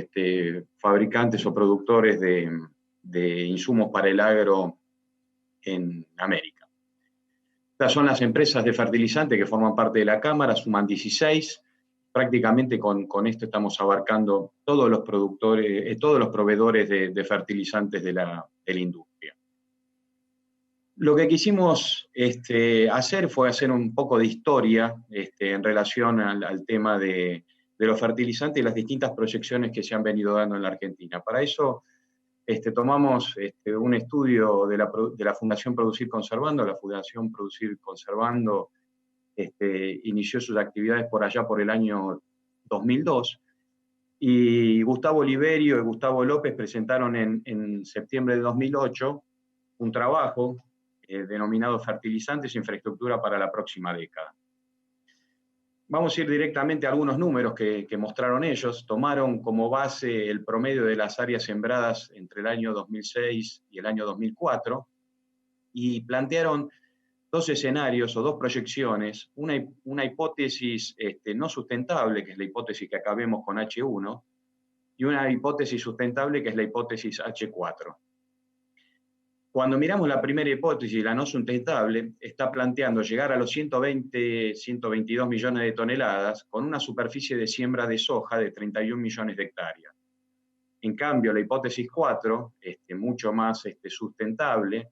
fabricantes o productores de insumos para el agro en América. Estas son las empresas de fertilizantes que forman parte de la Cámara, suman 16. Prácticamente con esto estamos abarcando todos los productores, todos los proveedores de fertilizantes de la industria. Lo que quisimos hacer fue hacer un poco de historia en relación al tema de los fertilizantes y las distintas proyecciones que se han venido dando en la Argentina. Para eso tomamos un estudio de la Fundación Producir Conservando. La Fundación Producir Conservando inició sus actividades por allá por el año 2002, y Gustavo Oliverio y Gustavo López presentaron en septiembre de 2008 un trabajo denominado Fertilizantes e Infraestructura para la próxima década. Vamos a ir directamente a algunos números que mostraron ellos. Tomaron como base el promedio de las áreas sembradas entre el año 2006 y el año 2004 y plantearon dos escenarios o dos proyecciones, una hipótesis no sustentable, que es la hipótesis que acá vemos con H1, y una hipótesis sustentable, que es la hipótesis H4. Cuando miramos la primera hipótesis, la no sustentable, está planteando llegar a los 120, 122 millones de toneladas con una superficie de siembra de soja de 31 millones de hectáreas. En cambio, la hipótesis 4, mucho más sustentable,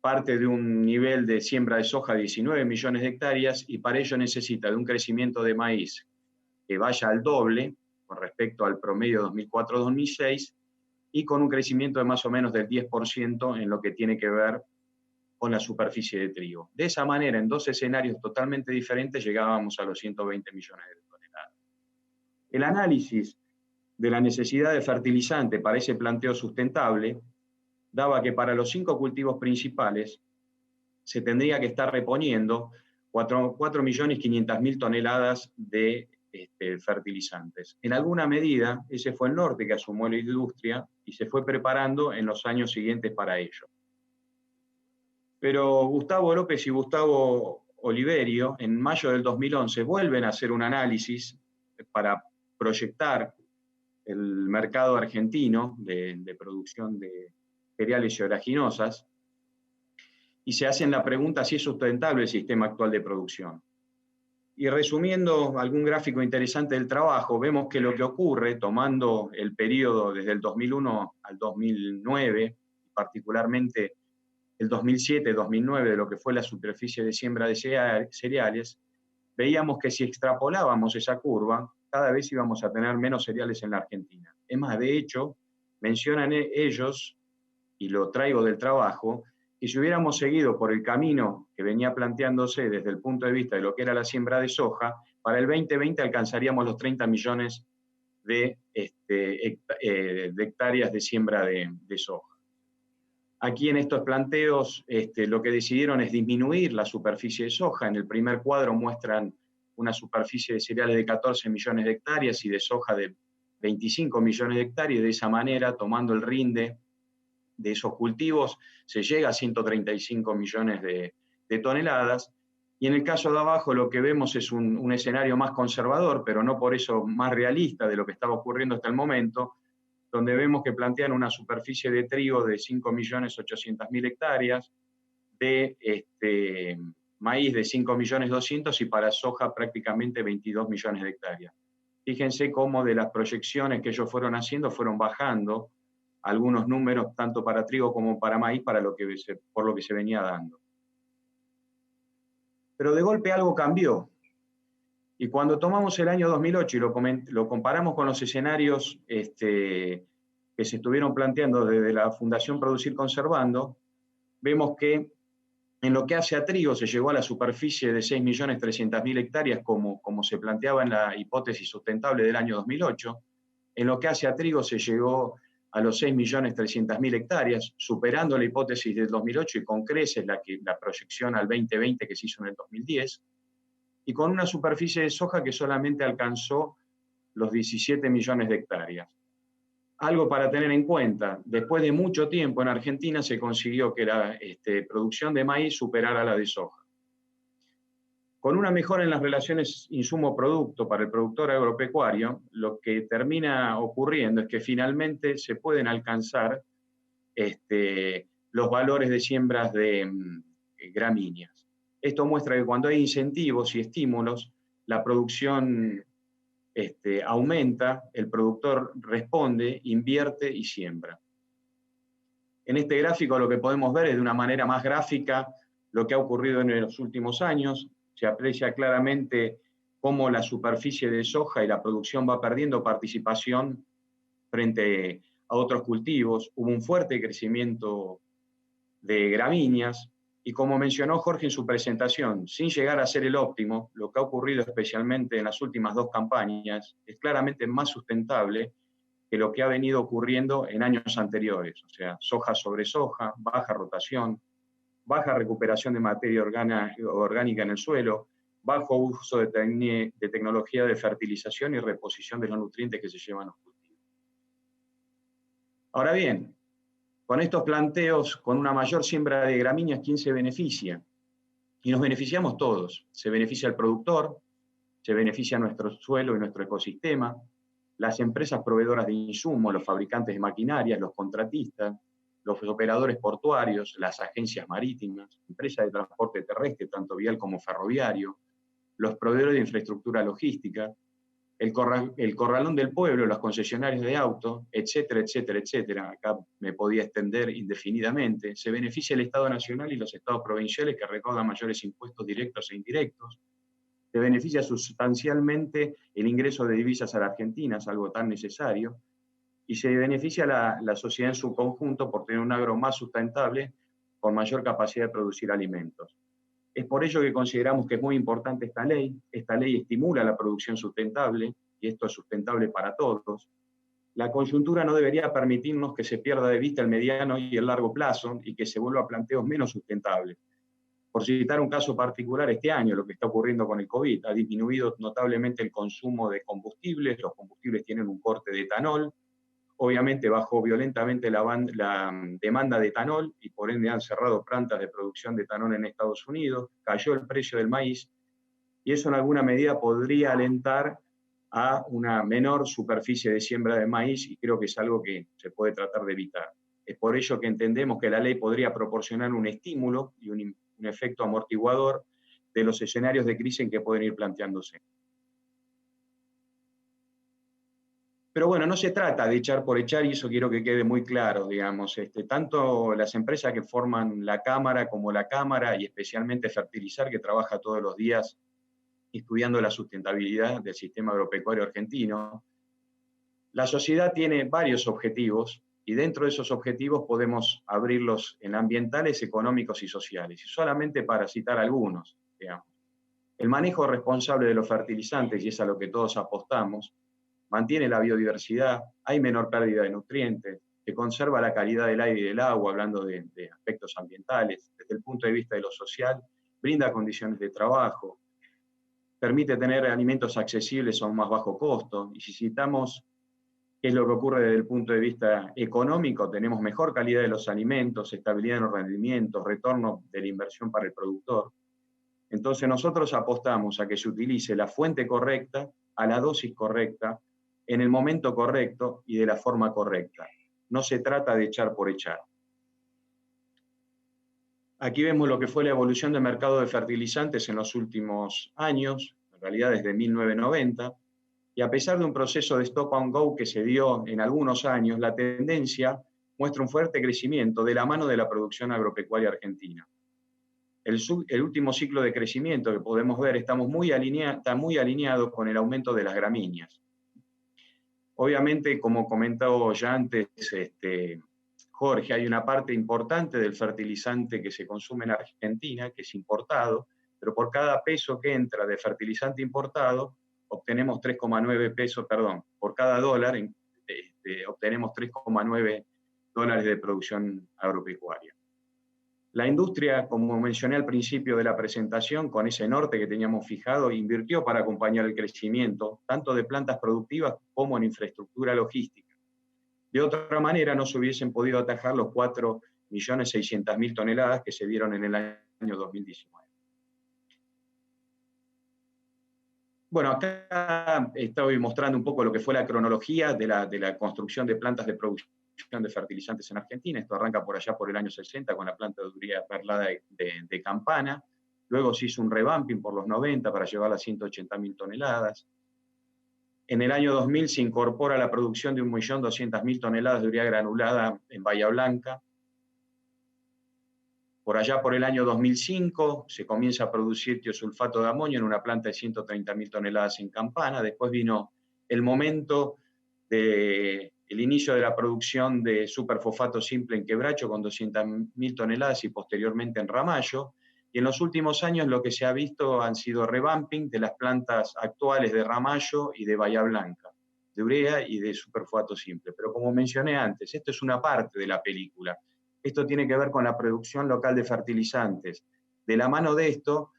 parte de un nivel de siembra de soja de 19 millones de hectáreas y para ello necesita de un crecimiento de maíz que vaya al doble con respecto al promedio 2004-2006 y con un crecimiento de más o menos del 10% en lo que tiene que ver con la superficie de trigo. De esa manera, en dos escenarios totalmente diferentes, llegábamos a los 120 millones de toneladas. El análisis de la necesidad de fertilizante para ese planteo sustentable daba que para los 5 cultivos principales se tendría que estar reponiendo 4.500.000 toneladas de fertilizantes. En alguna medida, ese fue el norte que asumió la industria y se fue preparando en los años siguientes para ello. Pero Gustavo López y Gustavo Oliverio, en mayo del 2011, vuelven a hacer un análisis para proyectar el mercado argentino de producción de cereales y oleaginosas, y se hacen la pregunta si es sustentable el sistema actual de producción. Y resumiendo algún gráfico interesante del trabajo, vemos que lo que ocurre, tomando el periodo desde el 2001 al 2009, particularmente el 2007-2009, de lo que fue la superficie de siembra de cereales, veíamos que si extrapolábamos esa curva, cada vez íbamos a tener menos cereales en la Argentina. Es más, de hecho, mencionan ellos, y lo traigo del trabajo, que si hubiéramos seguido por el camino que venía planteándose desde el punto de vista de lo que era la siembra de soja, para el 2020 alcanzaríamos los 30 millones de hectáreas de siembra de soja. Aquí en estos planteos lo que decidieron es disminuir la superficie de soja. En el primer cuadro muestran una superficie de cereales de 14 millones de hectáreas y de soja de 25 millones de hectáreas. De esa manera, tomando el rinde de esos cultivos, se llega a 135 millones de toneladas. Y en el caso de abajo lo que vemos es un escenario más conservador, pero no por eso más realista de lo que estaba ocurriendo hasta el momento, donde vemos que plantean una superficie de trigo de 5.800.000 hectáreas, de maíz de 5.200.000 y para soja prácticamente 22 millones de hectáreas. Fíjense cómo de las proyecciones que ellos fueron haciendo fueron bajando algunos números tanto para trigo como para maíz por lo que se venía dando. Pero de golpe algo cambió. Y cuando tomamos el año 2008 y lo comparamos con los escenarios que se estuvieron planteando desde la Fundación Producir Conservando, vemos que en lo que hace a trigo se llegó a la superficie de 6.300.000 hectáreas como se planteaba en la hipótesis sustentable del año 2008. En lo que hace a trigo se llegó a los 6.300.000 hectáreas, superando la hipótesis del 2008 y con creces la proyección al 2020 que se hizo en el 2010, y con una superficie de soja que solamente alcanzó los 17 millones de hectáreas. Algo para tener en cuenta, después de mucho tiempo en Argentina se consiguió que la producción de maíz superara la de soja. Con una mejora en las relaciones insumo-producto para el productor agropecuario, lo que termina ocurriendo es que finalmente se pueden alcanzar los valores de siembras de gramíneas. Esto muestra que cuando hay incentivos y estímulos, la producción aumenta, el productor responde, invierte y siembra. En este gráfico lo que podemos ver es de una manera más gráfica lo que ha ocurrido en los últimos años. Se aprecia claramente cómo la superficie de soja y la producción va perdiendo participación frente a otros cultivos. Hubo un fuerte crecimiento de gramíneas y como mencionó Jorge en su presentación, sin llegar a ser el óptimo, lo que ha ocurrido especialmente en las últimas 2 campañas es claramente más sustentable que lo que ha venido ocurriendo en años anteriores. O sea, soja sobre soja, baja rotación, baja recuperación de materia orgánica en el suelo, bajo uso de tecnología de fertilización y reposición de los nutrientes que se llevan los cultivos. Ahora bien, con estos planteos, con una mayor siembra de gramíneas, ¿quién se beneficia? Y nos beneficiamos todos. Se beneficia el productor, se beneficia nuestro suelo y nuestro ecosistema, las empresas proveedoras de insumos, los fabricantes de maquinarias, los contratistas, los operadores portuarios, las agencias marítimas, empresas de transporte terrestre, tanto vial como ferroviario, los proveedores de infraestructura logística, el corralón del pueblo, los concesionarios de autos, etcétera, etcétera, etcétera. Acá me podía extender indefinidamente. Se beneficia el Estado Nacional y los Estados provinciales que recaudan mayores impuestos directos e indirectos. Se beneficia sustancialmente el ingreso de divisas a la Argentina, es algo tan necesario. Y se beneficia la sociedad en su conjunto por tener un agro más sustentable, con mayor capacidad de producir alimentos. Es por ello que consideramos que es muy importante esta ley. Esta ley estimula la producción sustentable, y esto es sustentable para todos. La coyuntura no debería permitirnos que se pierda de vista el mediano y el largo plazo y que se vuelva a planteos menos sustentables. Por citar un caso particular, este año lo que está ocurriendo con el COVID, ha disminuido notablemente el consumo de combustibles, los combustibles tienen un corte de etanol, obviamente bajó violentamente la demanda de etanol y por ende han cerrado plantas de producción de etanol en Estados Unidos, cayó el precio del maíz y eso en alguna medida podría alentar a una menor superficie de siembra de maíz y creo que es algo que se puede tratar de evitar. Es por ello que entendemos que la ley podría proporcionar un estímulo y un efecto amortiguador de los escenarios de crisis en que pueden ir planteándose. Pero bueno, no se trata de echar por echar, y eso quiero que quede muy claro, digamos, tanto las empresas que forman la Cámara como la Cámara, y especialmente Fertilizar, que trabaja todos los días estudiando la sustentabilidad del sistema agropecuario argentino. La sociedad tiene varios objetivos, y dentro de esos objetivos podemos abrirlos en ambientales, económicos y sociales, y solamente para citar algunos, digamos. El manejo responsable de los fertilizantes, y es a lo que todos apostamos, mantiene la biodiversidad, hay menor pérdida de nutrientes, se conserva la calidad del aire y del agua, hablando de aspectos ambientales, desde el punto de vista de lo social, brinda condiciones de trabajo, permite tener alimentos accesibles a un más bajo costo, y si citamos qué es lo que ocurre desde el punto de vista económico, tenemos mejor calidad de los alimentos, estabilidad en los rendimientos, retorno de la inversión para el productor. Entonces nosotros apostamos a que se utilice la fuente correcta, a la dosis correcta, en el momento correcto y de la forma correcta. No se trata de echar por echar. Aquí vemos lo que fue la evolución del mercado de fertilizantes en los últimos años, en realidad desde 1990, y a pesar de un proceso de stop and go que se dio en algunos años, la tendencia muestra un fuerte crecimiento de la mano de la producción agropecuaria argentina. El último ciclo de crecimiento que podemos ver está muy alineado con el aumento de las gramíneas. Obviamente, como comentaba ya antes Jorge, hay una parte importante del fertilizante que se consume en Argentina, que es importado, pero por cada peso que entra de fertilizante importado, obtenemos 3,9 pesos, perdón, por cada dólar obtenemos 3,9 dólares de producción agropecuaria. La industria, como mencioné al principio de la presentación, con ese norte que teníamos fijado, invirtió para acompañar el crecimiento, tanto de plantas productivas como en infraestructura logística. De otra manera, no se hubiesen podido atajar los 4.600.000 toneladas que se dieron en el año 2019. Bueno, acá estoy mostrando un poco lo que fue la cronología de la construcción de plantas de producción de fertilizantes en Argentina. Esto arranca por allá por el año 60 con la planta de Uría Perlada de Campana. Luego se hizo un revamping por los 90 para llevarla a 180.000 toneladas. En el año 2000 se incorpora la producción de 1.200.000 toneladas de urea granulada en Bahía Blanca. Por allá por el año 2005 se comienza a producir tiosulfato de amonio en una planta de 130.000 toneladas en Campana. Después vino el momento del inicio de la producción de superfosfato simple en Quebracho con 200.000 toneladas y posteriormente en Ramallo. Y en los últimos años lo que se ha visto han sido revamping de las plantas actuales de Ramallo y de Bahía Blanca, de urea y de superfosfato simple. Pero como mencioné antes, esto es una parte de la película. Esto tiene que ver con la producción local de fertilizantes. De la mano de esto,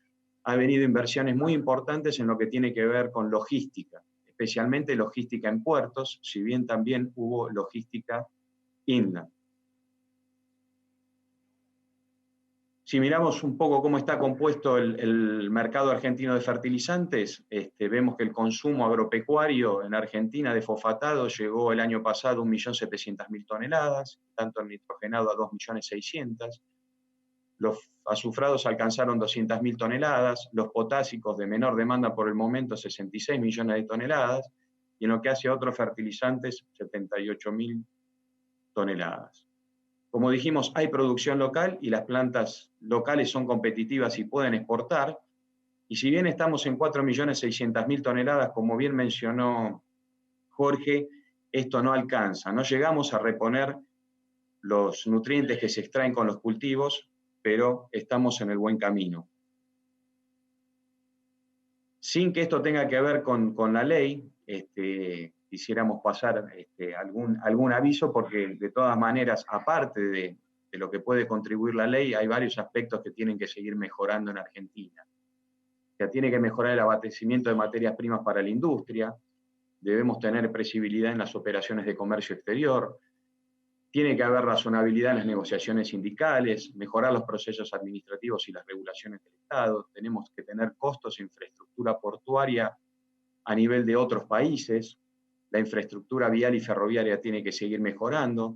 ha venido inversiones muy importantes en lo que tiene que ver con logística, especialmente logística en puertos, si bien también hubo logística inland. Si miramos un poco cómo está compuesto el mercado argentino de fertilizantes, vemos que el consumo agropecuario en Argentina de fosfatado llegó el año pasado a 1.700.000 toneladas, tanto el nitrogenado a 2.600.000. Los azufrados alcanzaron 200.000 toneladas, los potásicos de menor demanda por el momento 66 millones de toneladas, y en lo que hace a otros fertilizantes 78.000 toneladas. Como dijimos, hay producción local y las plantas locales son competitivas y pueden exportar. Y si bien estamos en 4.600.000 toneladas, como bien mencionó Jorge, esto no alcanza. No llegamos a reponer los nutrientes que se extraen con los cultivos, pero estamos en el buen camino. Sin que esto tenga que ver con la ley, quisiéramos pasar algún aviso, porque de todas maneras, aparte de lo que puede contribuir la ley, hay varios aspectos que tienen que seguir mejorando en Argentina. O sea, tiene que mejorar el abastecimiento de materias primas para la industria, debemos tener previsibilidad en las operaciones de comercio exterior, tiene que haber razonabilidad en las negociaciones sindicales, mejorar los procesos administrativos y las regulaciones del Estado, tenemos que tener costos de infraestructura portuaria a nivel de otros países, la infraestructura vial y ferroviaria tiene que seguir mejorando,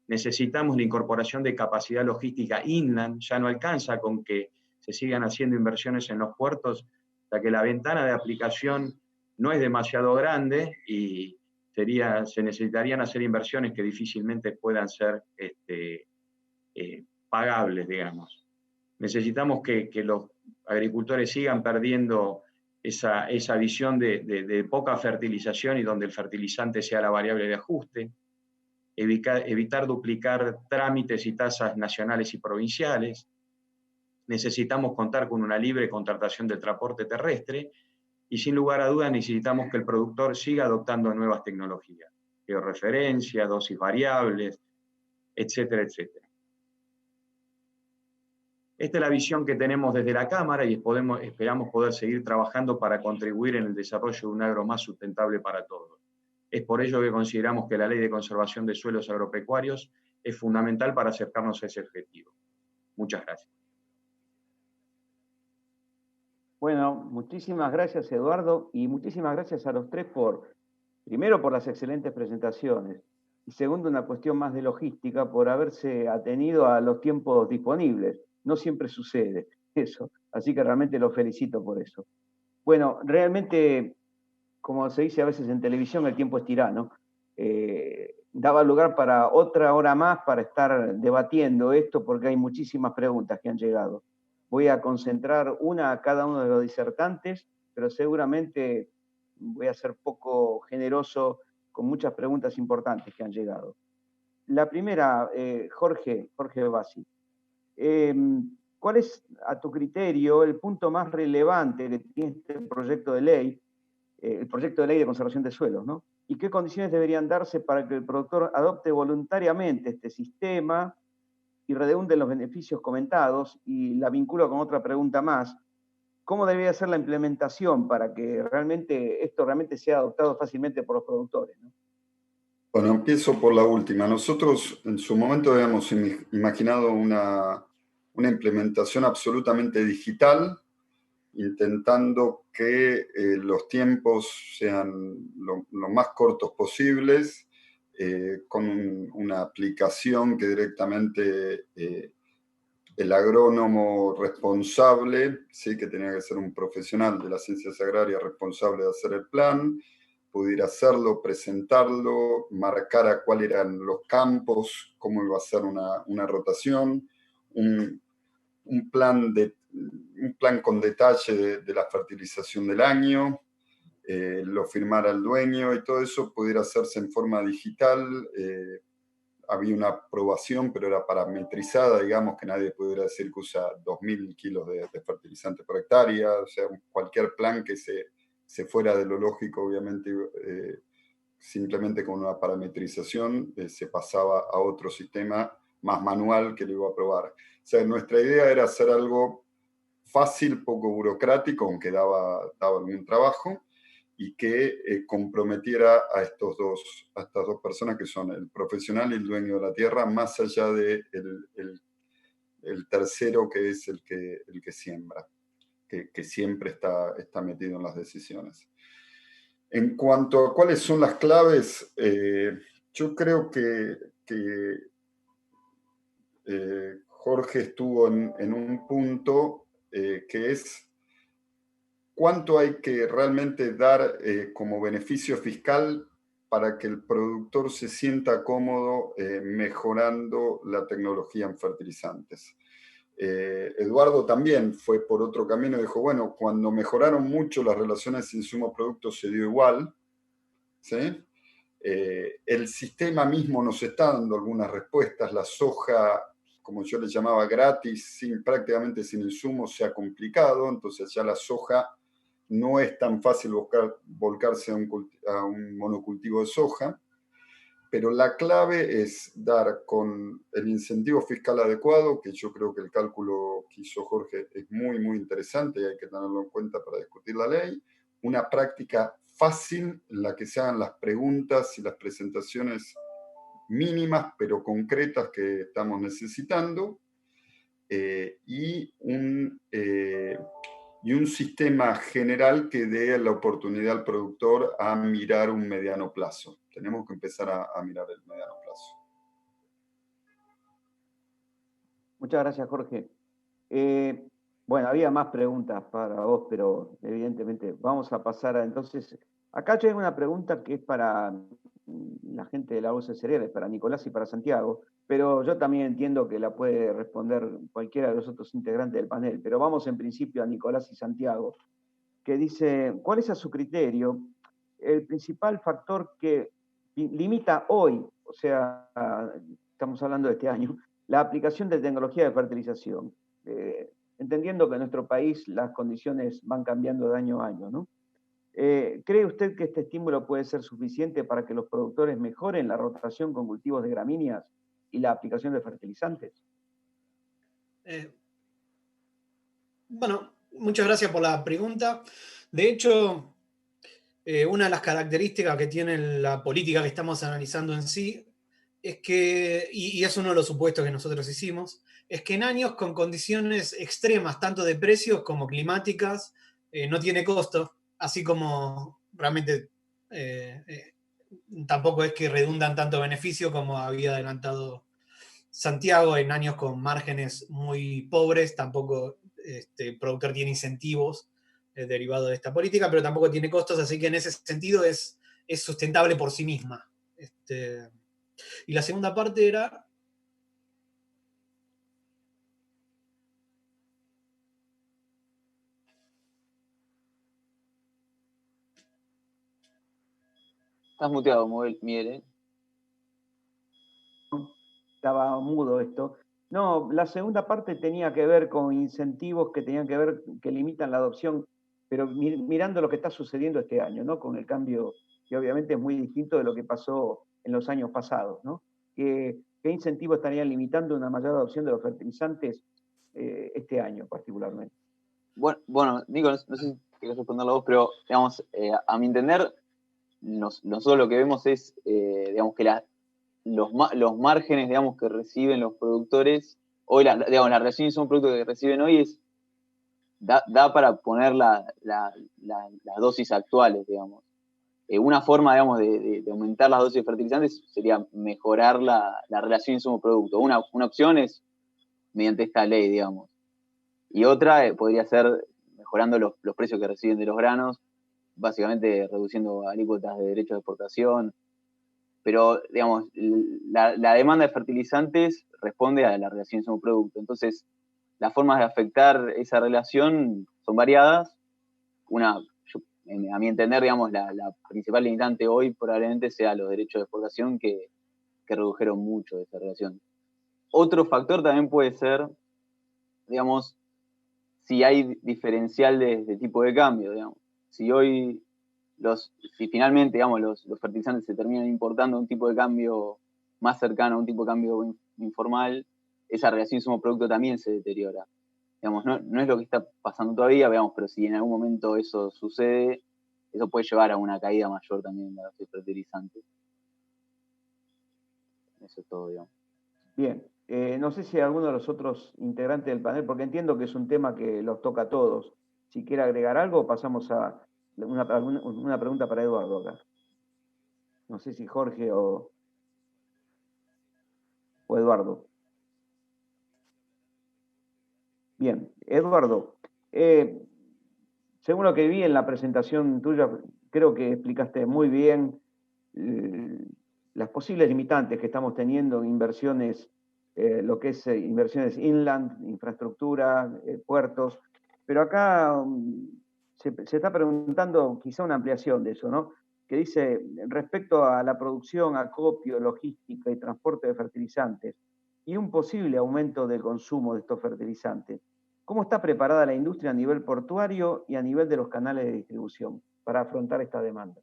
necesitamos la incorporación de capacidad logística inland, ya no alcanza con que se sigan haciendo inversiones en los puertos, ya que la ventana de aplicación no es demasiado grande y se necesitarían hacer inversiones que difícilmente puedan ser pagables, digamos. Necesitamos que los agricultores sigan perdiendo esa visión de poca fertilización y donde el fertilizante sea la variable de ajuste, evitar duplicar trámites y tasas nacionales y provinciales. Necesitamos contar con una libre contratación del transporte terrestre y sin lugar a dudas necesitamos que el productor siga adoptando nuevas tecnologías, georreferencia, dosis variables, etcétera, etcétera. Esta es la visión que tenemos desde la Cámara y esperamos poder seguir trabajando para contribuir en el desarrollo de un agro más sustentable para todos. Es por ello que consideramos que la Ley de Conservación de Suelos Agropecuarios es fundamental para acercarnos a ese objetivo. Muchas gracias.
Bueno, muchísimas gracias, Eduardo, y muchísimas gracias a los tres primero por las excelentes presentaciones, y segundo, una cuestión más de logística, por haberse atenido a los tiempos disponibles. No siempre sucede eso, así que realmente los felicito por eso. Bueno, realmente, como se dice a veces en televisión, el tiempo es tirano. Daba lugar para otra hora más para estar debatiendo esto, porque hay muchísimas preguntas que han llegado. Voy a concentrar una a cada uno de los disertantes, pero seguramente voy a ser poco generoso con muchas preguntas importantes que han llegado. La primera, Jorge Bassi. ¿Cuál es, a tu criterio, el punto más relevante que tiene este proyecto de ley, el proyecto de ley de conservación de suelos, ¿no? ¿Y qué condiciones deberían darse para que el productor adopte voluntariamente este sistema y redunde los beneficios comentados? Y la vinculo con otra pregunta más. ¿Cómo debería ser la implementación para que esto realmente sea adoptado fácilmente por los productores, ¿no?
Bueno, empiezo por la última. Nosotros en su momento habíamos imaginado una implementación absolutamente digital, intentando que los tiempos sean lo más cortos posibles, con una aplicación que directamente el agrónomo responsable, ¿sí?, que tenía que ser un profesional de las ciencias agrarias responsable de hacer el plan, pudiera hacerlo, presentarlo, marcar a cuáles eran los campos, cómo iba a ser una rotación, un plan con detalle de la fertilización del año, lo firmara el dueño y todo eso pudiera hacerse en forma digital. Había una aprobación, pero era parametrizada, digamos, que nadie pudiera decir que usa 2.000 kilos de fertilizante por hectárea, o sea, cualquier plan que se fuera de lo lógico, obviamente, simplemente con una parametrización, se pasaba a otro sistema más manual que lo iba a aprobar. O sea, nuestra idea era hacer algo fácil, poco burocrático, aunque daba algún trabajo, y que comprometiera a estas dos personas que son el profesional y el dueño de la tierra, más allá de el tercero, que es el que siembra, que siempre está metido en las decisiones. En cuanto a cuáles son las claves, yo creo que Jorge estuvo en un punto que es cuánto hay que realmente dar como beneficio fiscal para que el productor se sienta cómodo mejorando la tecnología en fertilizantes. Eduardo también fue por otro camino y dijo, bueno, cuando mejoraron mucho las relaciones insumo-producto se dio igual, ¿sí? El sistema mismo nos está dando algunas respuestas, la soja, como yo le llamaba gratis, prácticamente sin insumos, se ha complicado, entonces ya la soja no es tan fácil volcarse a un monocultivo de soja, pero la clave es dar con el incentivo fiscal adecuado, que yo creo que el cálculo que hizo Jorge es muy, muy interesante y hay que tenerlo en cuenta para discutir la ley, una práctica fácil en la que se hagan las preguntas y las presentaciones mínimas pero concretas que estamos necesitando, y un sistema general que dé la oportunidad al productor a mirar un mediano plazo. Tenemos que empezar a mirar el mediano plazo.
Muchas gracias, Jorge. Bueno, había más preguntas para vos, pero evidentemente vamos a pasar a entonces. Acá yo tengo una pregunta que es para la gente de la Bolsa de Cereales, para Nicolás y para Santiago, pero yo también entiendo que la puede responder cualquiera de los otros integrantes del panel. Pero vamos en principio a Nicolás y Santiago, que dice, ¿cuál es a su criterio el principal factor que limita hoy, o sea, estamos hablando de este año, la aplicación de tecnología de fertilización? Entendiendo que en nuestro país las condiciones van cambiando de año a año, ¿no? ¿Cree usted que este estímulo puede ser suficiente para que los productores mejoren la rotación con cultivos de gramíneas y la aplicación de fertilizantes?
Bueno, muchas gracias por la pregunta. De hecho, una de las características que tiene la política que estamos analizando en sí es que, y es uno de los supuestos que nosotros hicimos, es que en años con condiciones extremas, tanto de precios como climáticas, no tiene costo, así como realmente tampoco es que redundan tanto beneficio como había adelantado Santiago. En años con márgenes muy pobres, tampoco el productor tiene incentivos derivados de esta política, pero tampoco tiene costos, así que en ese sentido es sustentable por sí misma. Y la segunda parte era...
Estás muteado, Miguel.
Estaba mudo esto. No, la segunda parte tenía que ver con incentivos que tenían que ver, que limitan la adopción, pero mirando lo que está sucediendo este año, ¿no? Con el cambio, que obviamente es muy distinto de lo que pasó en los años pasados, ¿no? ¿Qué incentivos estarían limitando una mayor adopción de los fertilizantes este año particularmente?
Bueno, Nico, no sé si querés responderlo vos, pero digamos, a mi entender, nosotros lo que vemos es, digamos, que los márgenes, digamos, que reciben los productores, hoy la relación de un producto que reciben hoy da para poner las dosis actuales, digamos. Una forma, digamos, de aumentar las dosis de fertilizantes sería mejorar la relación insumo-producto. Una opción es mediante esta ley, digamos. Y otra podría ser mejorando los precios que reciben de los granos, básicamente reduciendo alícuotas de derechos de exportación. Pero, digamos, la demanda de fertilizantes responde a la relación insumo-producto. Entonces, las formas de afectar esa relación son variadas. A mi entender, digamos, la principal limitante hoy probablemente sea los derechos de exportación que redujeron mucho esa relación. Otro factor también puede ser, digamos, si hay diferencial de tipo de cambio, digamos. Si finalmente, digamos, los fertilizantes se terminan importando un tipo de cambio más cercano a un tipo de cambio informal, esa relación insumo-producto también se deteriora. digamos, no es lo que está pasando todavía, digamos, pero si en algún momento eso sucede, eso puede llevar a una caída mayor también de los fertilizantes. Eso es todo, digamos.
Bien, no sé si alguno de los otros integrantes del panel, porque entiendo que es un tema que los toca a todos. Si quiere agregar algo, pasamos a una pregunta para Eduardo acá. No sé si Jorge o Eduardo. Bien, Eduardo, según lo que vi en la presentación tuya, creo que explicaste muy bien las posibles limitantes que estamos teniendo en inversiones, lo que es inversiones inland, infraestructura, puertos, pero acá se está preguntando quizá una ampliación de eso, ¿no? Que dice, respecto a la producción, acopio, logística y transporte de fertilizantes y un posible aumento del consumo de estos fertilizantes, ¿cómo está preparada la industria a nivel portuario y a nivel de los canales de distribución para afrontar esta demanda?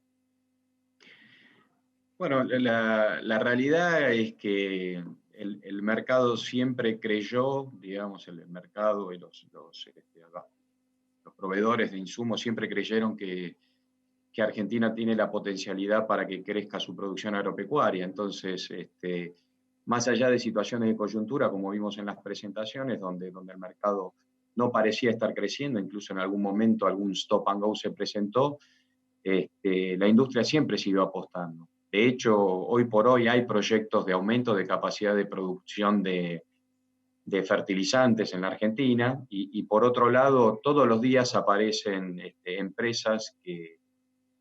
Bueno, la realidad es que el mercado siempre creyó, digamos, el mercado y los proveedores de insumos siempre creyeron que Argentina tiene la potencialidad para que crezca su producción agropecuaria. Entonces, más allá de situaciones de coyuntura, como vimos en las presentaciones, donde el mercado no parecía estar creciendo, incluso en algún momento algún stop and go se presentó, la industria siempre siguió apostando. De hecho, hoy por hoy hay proyectos de aumento de capacidad de producción de fertilizantes en la Argentina y por otro lado, todos los días aparecen empresas que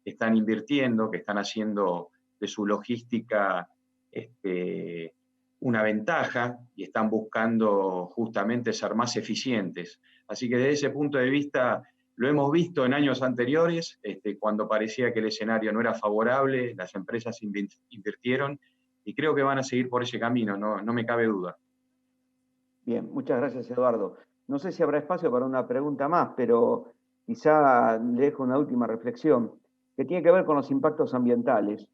están invirtiendo, que están haciendo de su logística una ventaja y están buscando justamente ser más eficientes. Así que desde ese punto de vista lo hemos visto en años anteriores, cuando parecía que el escenario no era favorable, las empresas invirtieron y creo que van a seguir por ese camino, no me cabe duda.
Bien, muchas gracias, Eduardo. No sé si habrá espacio para una pregunta más, pero quizá le dejo una última reflexión que tiene que ver con los impactos ambientales.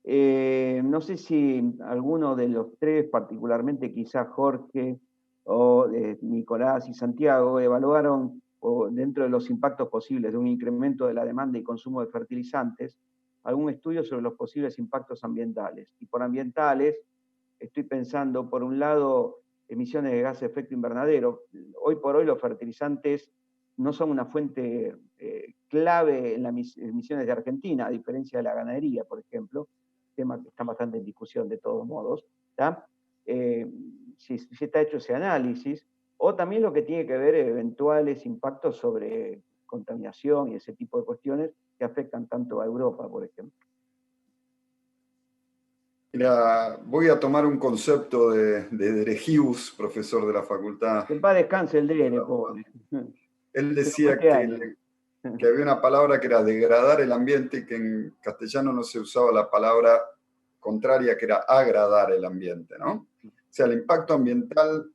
No sé si alguno de los tres, particularmente quizá Jorge o Nicolás y Santiago, evaluaron dentro de los impactos posibles de un incremento de la demanda y consumo de fertilizantes, algún estudio sobre los posibles impactos ambientales. Y por ambientales estoy pensando, por un lado, emisiones de gases de efecto invernadero. Hoy por hoy los fertilizantes no son una fuente clave en las emisiones de Argentina, a diferencia de la ganadería, por ejemplo, tema que está bastante en discusión de todos modos, si está hecho ese análisis, o también lo que tiene que ver eventuales impactos sobre contaminación y ese tipo de cuestiones que afectan tanto a Europa, por ejemplo.
Mira, voy a tomar un concepto de Deregius, profesor de la facultad.
Que en paz descanse el Dere, pobre.
Él decía que había una palabra que era degradar el ambiente y que en castellano no se usaba la palabra contraria, que era agradar el ambiente, ¿no? O sea, el impacto ambiental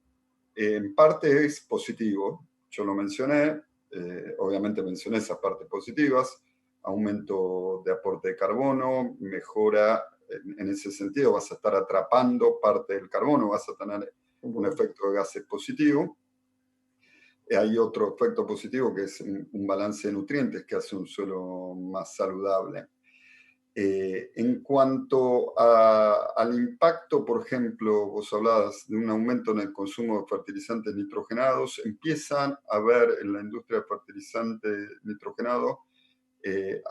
en parte es positivo. Yo lo mencioné, obviamente mencioné esas partes positivas, aumento de aporte de carbono, mejora, en ese sentido vas a estar atrapando parte del carbono, vas a tener un efecto de gases positivo. Hay otro efecto positivo que es un balance de nutrientes que hace un suelo más saludable. En cuanto al impacto, por ejemplo, vos hablabas de un aumento en el consumo de fertilizantes nitrogenados, empiezan a ver en la industria de fertilizantes nitrogenados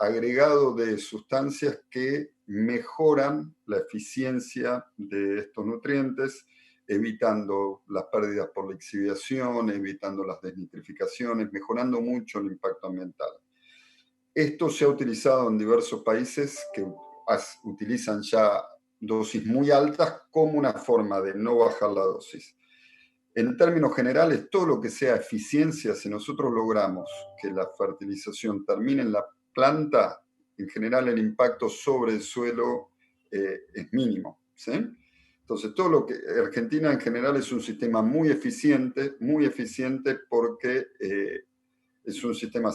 agregado de sustancias que mejoran la eficiencia de estos nutrientes, evitando las pérdidas por lixiviación, evitando las desnitrificaciones, mejorando mucho el impacto ambiental. Esto se ha utilizado en diversos países que utilizan ya dosis muy altas como una forma de no bajar la dosis. En términos generales, todo lo que sea eficiencia, si nosotros logramos que la fertilización termine en la planta, en general el impacto sobre el suelo es mínimo, ¿sí? Entonces, todo lo que Argentina en general es un sistema muy eficiente porque es un sistema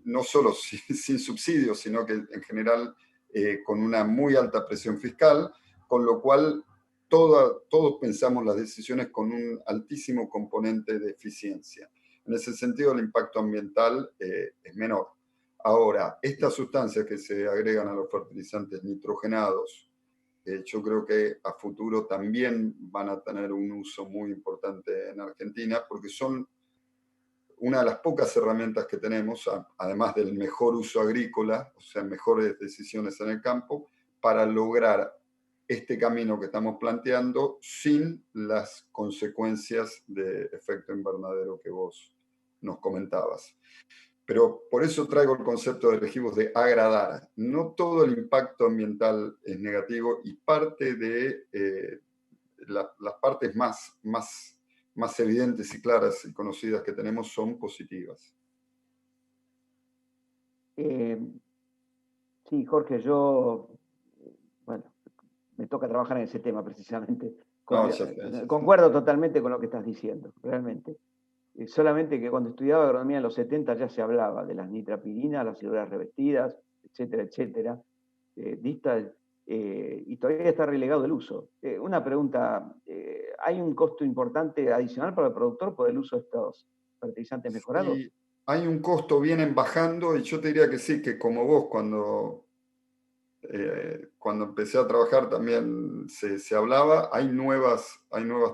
no solo sin subsidios, sino que en general con una muy alta presión fiscal, con lo cual todos pensamos las decisiones con un altísimo componente de eficiencia. En ese sentido, el impacto ambiental es menor. Ahora, estas sustancias que se agregan a los fertilizantes nitrogenados, yo creo que a futuro también van a tener un uso muy importante en Argentina, porque son una de las pocas herramientas que tenemos, además del mejor uso agrícola, o sea, mejores decisiones en el campo, para lograr este camino que estamos planteando sin las consecuencias de efecto invernadero que vos nos comentabas. Pero por eso traigo el concepto de residuos de agradar. No todo el impacto ambiental es negativo y parte de las partes más evidentes y claras y conocidas que tenemos son positivas.
Sí, Jorge, yo, bueno, me toca trabajar en ese tema precisamente. Concuerdo totalmente con lo que estás diciendo, realmente. Solamente que cuando estudiaba agronomía en los 70 ya se hablaba de las nitrapirinas, las ciruelas revestidas, etcétera, etcétera. Y todavía está relegado el uso. Una pregunta, ¿hay un costo importante adicional para el productor por el uso de estos fertilizantes mejorados?
Sí, hay un costo, vienen bajando, y yo te diría que sí, que como vos cuando empecé a trabajar también se hablaba, hay nuevas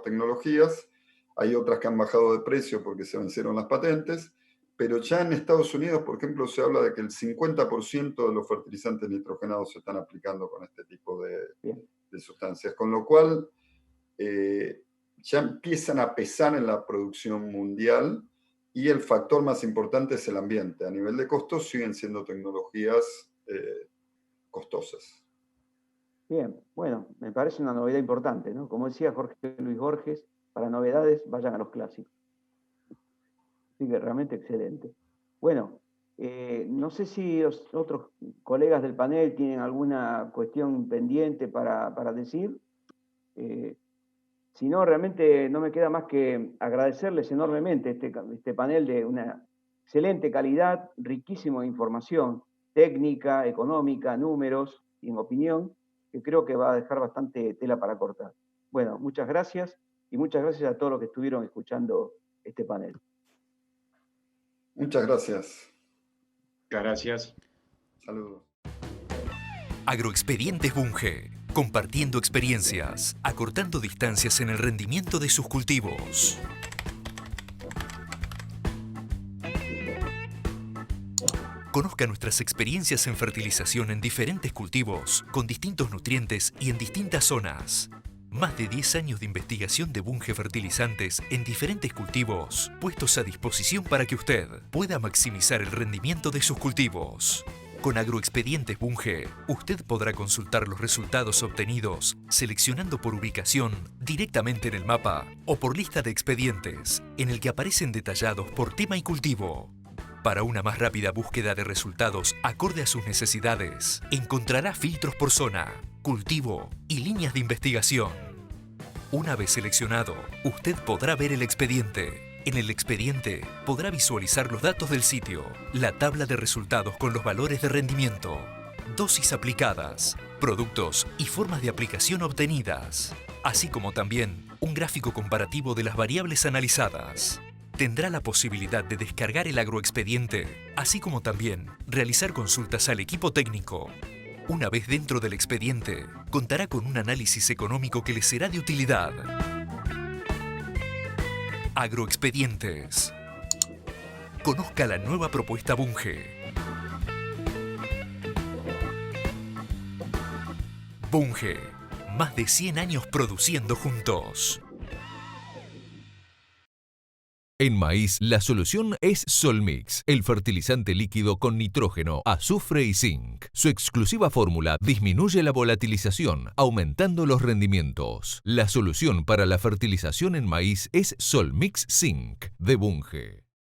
tecnologías, hay otras que han bajado de precio porque se vencieron las patentes, pero ya en Estados Unidos, por ejemplo, se habla de que el 50% de los fertilizantes nitrogenados se están aplicando con este tipo de sustancias, con lo cual ya empiezan a pesar en la producción mundial y el factor más importante es el ambiente. A nivel de costos siguen siendo tecnologías costosas.
Bien, bueno, me parece una novedad importante, ¿no? Como decía Jorge Luis Borges, para novedades vayan a los clásicos. Así que realmente excelente. Bueno, no sé si los otros colegas del panel tienen alguna cuestión pendiente para decir. Si no, realmente no me queda más que agradecerles enormemente este panel de una excelente calidad, riquísimo de información técnica, económica, números y en opinión, que creo que va a dejar bastante tela para cortar. Bueno, muchas gracias y muchas gracias a todos los que estuvieron escuchando este panel.
Muchas gracias.
Muchas gracias.
Saludos.
Agroexpedientes Bunge, compartiendo experiencias, acortando distancias en el rendimiento de sus cultivos. Conozca nuestras experiencias en fertilización en diferentes cultivos, con distintos nutrientes y en distintas zonas. Más de 10 años de investigación de Bunge Fertilizantes en diferentes cultivos, puestos a disposición para que usted pueda maximizar el rendimiento de sus cultivos. Con Agroexpedientes Bunge, usted podrá consultar los resultados obtenidos seleccionando por ubicación directamente en el mapa o por lista de expedientes, en el que aparecen detallados por tema y cultivo. Para una más rápida búsqueda de resultados acorde a sus necesidades, encontrará filtros por zona, cultivo y líneas de investigación. Una vez seleccionado, usted podrá ver el expediente. En el expediente podrá visualizar los datos del sitio, la tabla de resultados con los valores de rendimiento, dosis aplicadas, productos y formas de aplicación obtenidas, así como también un gráfico comparativo de las variables analizadas. Tendrá la posibilidad de descargar el agroexpediente, así como también realizar consultas al equipo técnico. Una vez dentro del expediente, contará con un análisis económico que le será de utilidad. Agroexpedientes. Conozca la nueva propuesta Bunge. Bunge, más de 100 años produciendo juntos.
En maíz, la solución es Solmix, el fertilizante líquido con nitrógeno, azufre y zinc. Su exclusiva fórmula disminuye la volatilización, aumentando los rendimientos. La solución para la fertilización en maíz es Solmix Zinc, de Bunge.